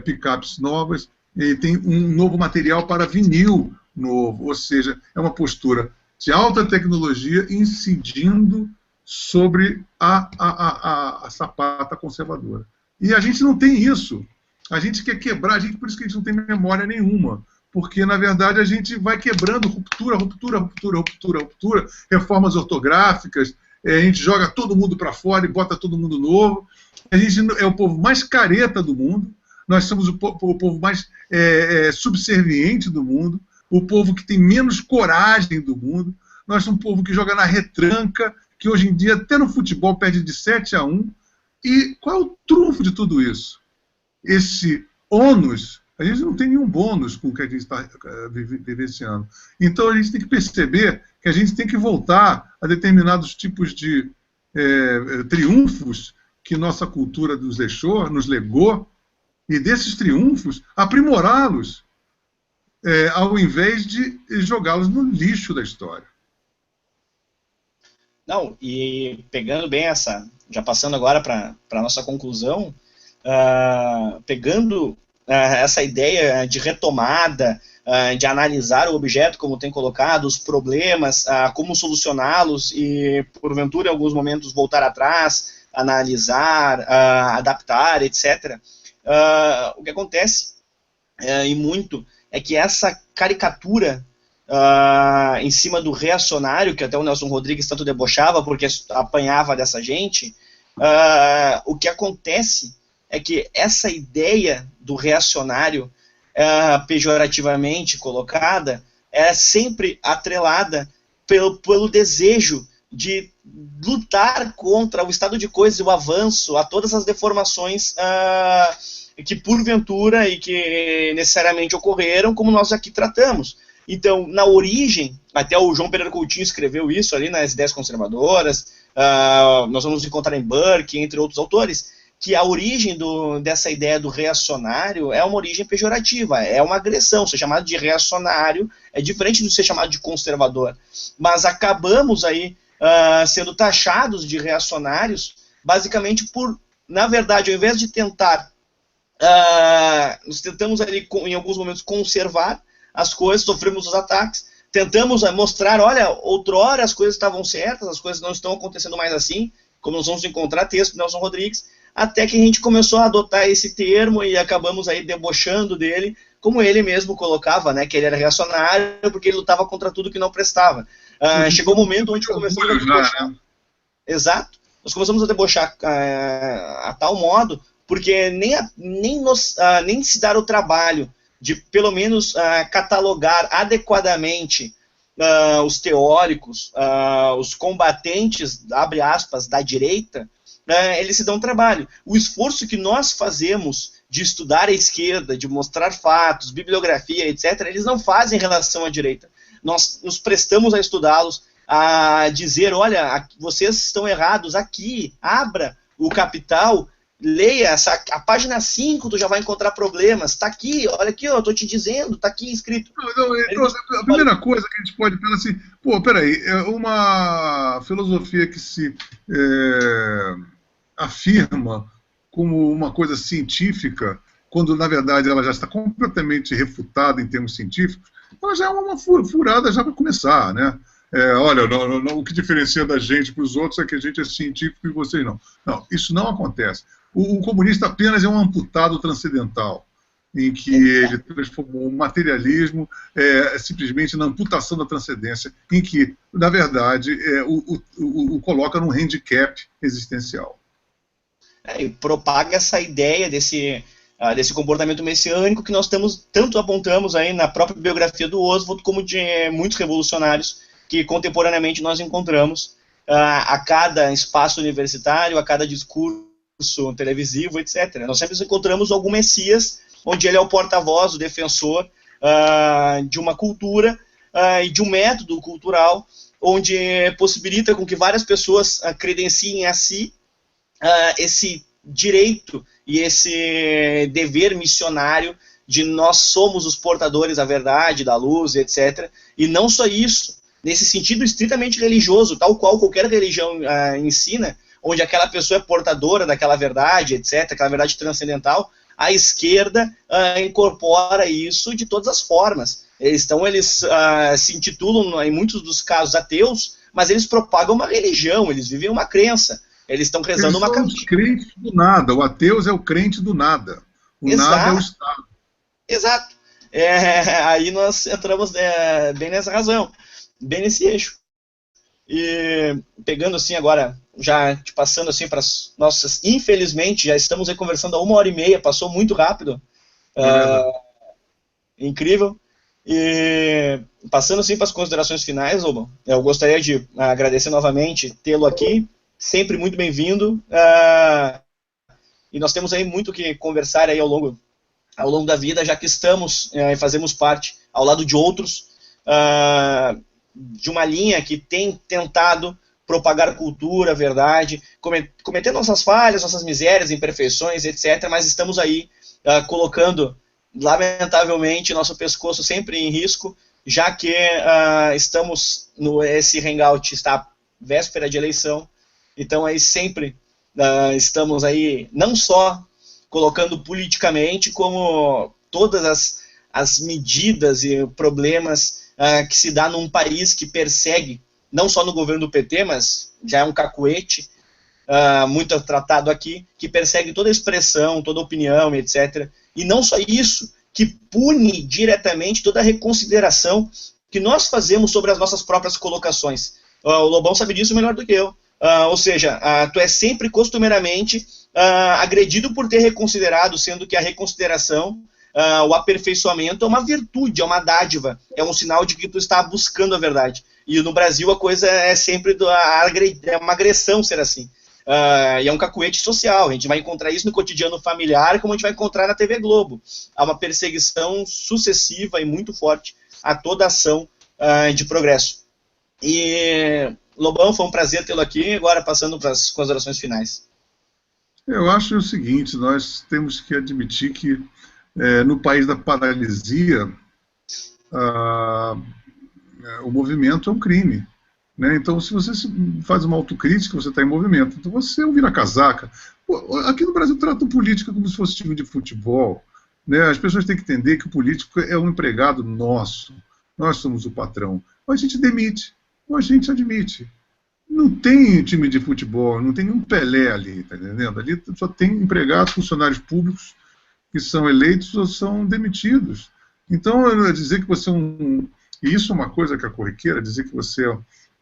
picapes novas, e tem um novo material para vinil novo, ou seja, é uma postura de alta tecnologia incidindo sobre a sapata conservadora. E a gente não tem isso. A gente quer quebrar, por isso que a gente não tem memória nenhuma, porque, na verdade, a gente vai quebrando ruptura, reformas ortográficas, a gente joga todo mundo para fora e bota todo mundo novo. A gente é o povo mais careta do mundo, nós somos o povo mais subserviente do mundo, o povo que tem menos coragem do mundo, nós somos um povo que joga na retranca, que hoje em dia, até no futebol, perde de 7-1. E qual é o trunfo de tudo isso? Esse ônus, a gente não tem nenhum bônus com o que a gente está vivenciando. Então a gente tem que perceber que a gente tem que voltar a determinados tipos de triunfos que nossa cultura nos deixou, nos legou, e desses triunfos, aprimorá-los, ao invés de jogá-los no lixo da história. Não, e pegando bem já passando agora para a nossa conclusão, pegando essa ideia de retomada, de analisar o objeto, como tem colocado, os problemas, como solucioná-los e, porventura, em alguns momentos, voltar atrás, analisar, adaptar, etc. O que acontece, e muito, é que essa caricatura em cima do reacionário, que até o Nelson Rodrigues tanto debochava, porque apanhava dessa gente, o que acontece é que essa ideia do reacionário, pejorativamente colocada, é sempre atrelada pelo desejo de lutar contra o estado de coisas e o avanço, a todas as deformações que porventura e que necessariamente ocorreram, como nós aqui tratamos. Então, na origem, até o João Pereira Coutinho escreveu isso ali nas Ideias Conservadoras, nós vamos encontrar em Burke, entre outros autores, que a origem dessa ideia do reacionário é uma origem pejorativa, é uma agressão. Ser chamado de reacionário é diferente de ser chamado de conservador. Mas acabamos aí sendo taxados de reacionários, basicamente por, na verdade, ao invés de tentar, nós tentamos ali, em alguns momentos, conservar as coisas, sofremos os ataques, tentamos mostrar, olha, outrora as coisas estavam certas, as coisas não estão acontecendo mais assim, como nós vamos encontrar texto do Nelson Rodrigues, até que a gente começou a adotar esse termo e acabamos aí debochando dele, como ele mesmo colocava, né, que ele era reacionário porque ele lutava contra tudo que não prestava. Chegou o momento onde começamos a debochar. Exato. Nós começamos a debochar a tal modo, porque nem se dar o trabalho de, pelo menos, catalogar adequadamente os teóricos, os combatentes, abre aspas, da direita, eles se dão trabalho. O esforço que nós fazemos de estudar a esquerda, de mostrar fatos, bibliografia, etc., eles não fazem em relação à direita. Nós nos prestamos a estudá-los, a dizer, olha, vocês estão errados aqui, abra o Capital, leia a página 5, tu já vai encontrar problemas, tá aqui, olha aqui, eu tô te dizendo, tá aqui escrito. A primeira coisa que a gente pode pensar assim, pô, peraí, uma filosofia que se afirma como uma coisa científica, quando na verdade ela já está completamente refutada em termos científicos, ela já é uma furada já para começar, né? Olha, o que diferencia da gente para os outros é que a gente é científico e vocês não. Não, isso não acontece. O comunista apenas é um amputado transcendental, em que ele transformou o materialismo simplesmente na amputação da transcendência, em que, na verdade, o coloca num handicap existencial. E propaga essa ideia desse comportamento messiânico que nós tanto apontamos aí na própria biografia do Oswald, como de muitos revolucionários que contemporaneamente nós encontramos a cada espaço universitário, a cada discurso televisivo, etc. Nós sempre encontramos algum Messias, onde ele é o porta-voz, o defensor de uma cultura e de um método cultural, onde possibilita com que várias pessoas credenciem a si esse direito e esse dever missionário de nós somos os portadores da verdade, da luz, etc. E não só isso, nesse sentido estritamente religioso, tal qual qualquer religião ensina, onde aquela pessoa é portadora daquela verdade, etc., aquela verdade transcendental, a esquerda incorpora isso de todas as formas. Eles se intitulam, em muitos dos casos, ateus, mas eles propagam uma religião, eles vivem uma crença. Eles estão rezando uma cantiga. Os crentes do nada. O ateu é o crente do nada. O Exato. Nada é o Estado. Exato. Aí nós entramos bem nessa razão, bem nesse eixo. E pegando assim agora, já te passando assim para as nossas... Infelizmente, já estamos aí conversando há 1h30, passou muito rápido. Incrível. E passando assim para as considerações finais, Oba, eu gostaria de agradecer novamente tê-lo aqui. Sempre muito bem-vindo, e nós temos aí muito que conversar aí ao longo da vida, já que estamos e fazemos parte, ao lado de outros, de uma linha que tem tentado propagar cultura, verdade, cometendo nossas falhas, nossas misérias, imperfeições, etc., mas estamos aí colocando, lamentavelmente, nosso pescoço sempre em risco, já que esse hangout está véspera de eleição. Então aí sempre estamos aí não só colocando politicamente, como todas as medidas e problemas que se dá num país que persegue, não só no governo do PT, mas já é um cacuete, muito tratado aqui, que persegue toda expressão, toda opinião, etc. E não só isso, que pune diretamente toda a reconsideração que nós fazemos sobre as nossas próprias colocações. O Lobão sabe disso melhor do que eu. Ou seja, tu é sempre costumeiramente agredido por ter reconsiderado, sendo que a reconsideração, o aperfeiçoamento é uma virtude, é uma dádiva, é um sinal de que tu está buscando a verdade. E no Brasil a coisa é sempre é uma agressão ser assim. E é um cacuete social, a gente vai encontrar isso no cotidiano familiar, como a gente vai encontrar na TV Globo. Há uma perseguição sucessiva e muito forte a toda ação de progresso. E, Lobão, foi um prazer tê-lo aqui, agora passando para as considerações finais. Eu acho o seguinte, nós temos que admitir que no país da paralisia, o movimento é um crime. Né? Então, se você faz uma autocrítica, você está em movimento. Então, você é um vira-casaca. Aqui no Brasil tratam política como se fosse time de futebol. Né? As pessoas têm que entender que o político é um empregado nosso. Nós somos o patrão. Ou a gente demite, ou a gente admite. Não tem time de futebol, não tem nenhum Pelé ali, tá entendendo? Ali só tem empregados, funcionários públicos que são eleitos ou são demitidos. Então, dizer que você é um... E isso é uma coisa que é corriqueira, dizer que você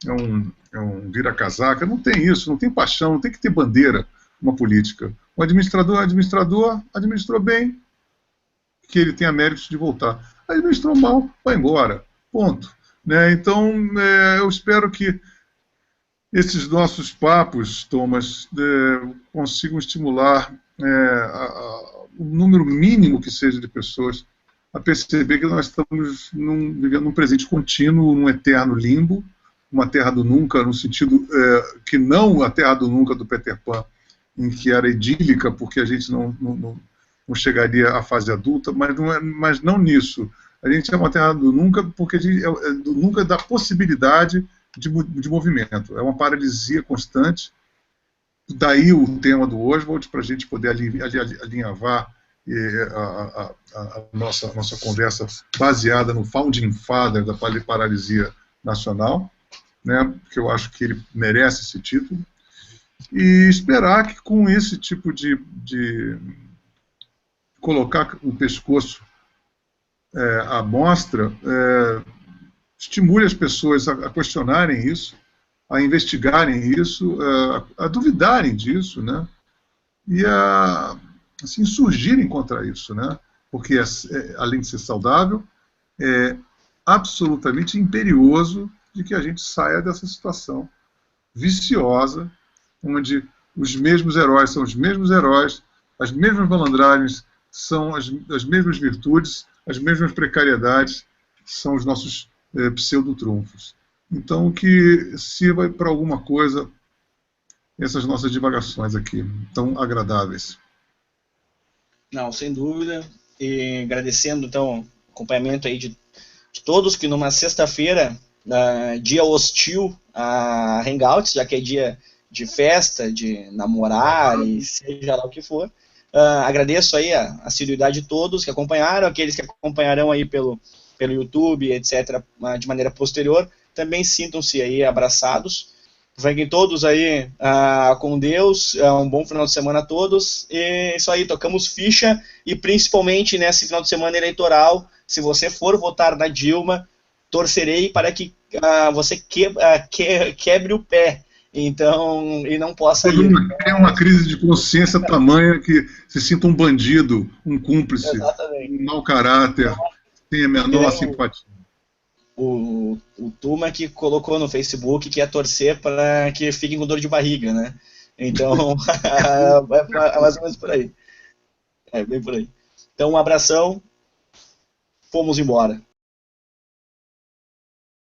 é um vira-casaca, não tem isso, não tem paixão, não tem que ter bandeira uma política. O administrador administrou bem, que ele tenha méritos de voltar. Administrou mal, vai embora, ponto. Né? Então, eu espero que esses nossos papos, Thomas, consigam estimular o número mínimo que seja de pessoas a perceber que nós estamos vivendo num presente contínuo, num eterno limbo, uma terra do nunca, no sentido que não a terra do nunca do Peter Pan, em que era idílica, porque a gente não chegaria à fase adulta, mas não nisso. A gente é uma terra do nunca, porque a gente do nunca da possibilidade de movimento. É uma paralisia constante. Daí o tema do Oswald, para a gente poder alinhavar a nossa conversa baseada no Founding Father da paralisia nacional, né, que eu acho que ele merece esse título, e esperar que com esse tipo de colocar o pescoço à mostra, estimule as pessoas a questionarem isso, a investigarem isso, a duvidarem disso, né, e a assim, insurgirem contra isso, né, porque além de ser saudável, é absolutamente imperioso de que a gente saia dessa situação viciosa, onde os mesmos heróis são os mesmos heróis, as mesmas malandragens são as mesmas virtudes, as mesmas precariedades são os nossos pseudo-trunfos. Então, que sirva para alguma coisa essas nossas divagações aqui, tão agradáveis. Não, sem dúvida. E agradecendo, então, o acompanhamento aí de todos, que numa sexta-feira, dia hostil a Hangouts, já que é dia de festa, de namorar e seja lá o que for. Agradeço aí a assiduidade de todos que acompanharam, aqueles que acompanharão aí pelo YouTube, etc., de maneira posterior, também sintam-se aí abraçados. Fiquem todos aí com Deus, um bom final de semana a todos, e é isso aí, tocamos ficha, e principalmente nesse final de semana eleitoral, se você for votar na Dilma, torcerei para que você quebre o pé, então, e não possa ir. Tem uma crise de consciência tamanha que se sinta um bandido, um cúmplice, exatamente, um mau caráter, tem a menor simpatia. O Tuma que colocou no Facebook que ia torcer para que fiquem com dor de barriga, né? Então, é mais ou menos por aí. É bem por aí. Então, um abração. Fomos embora.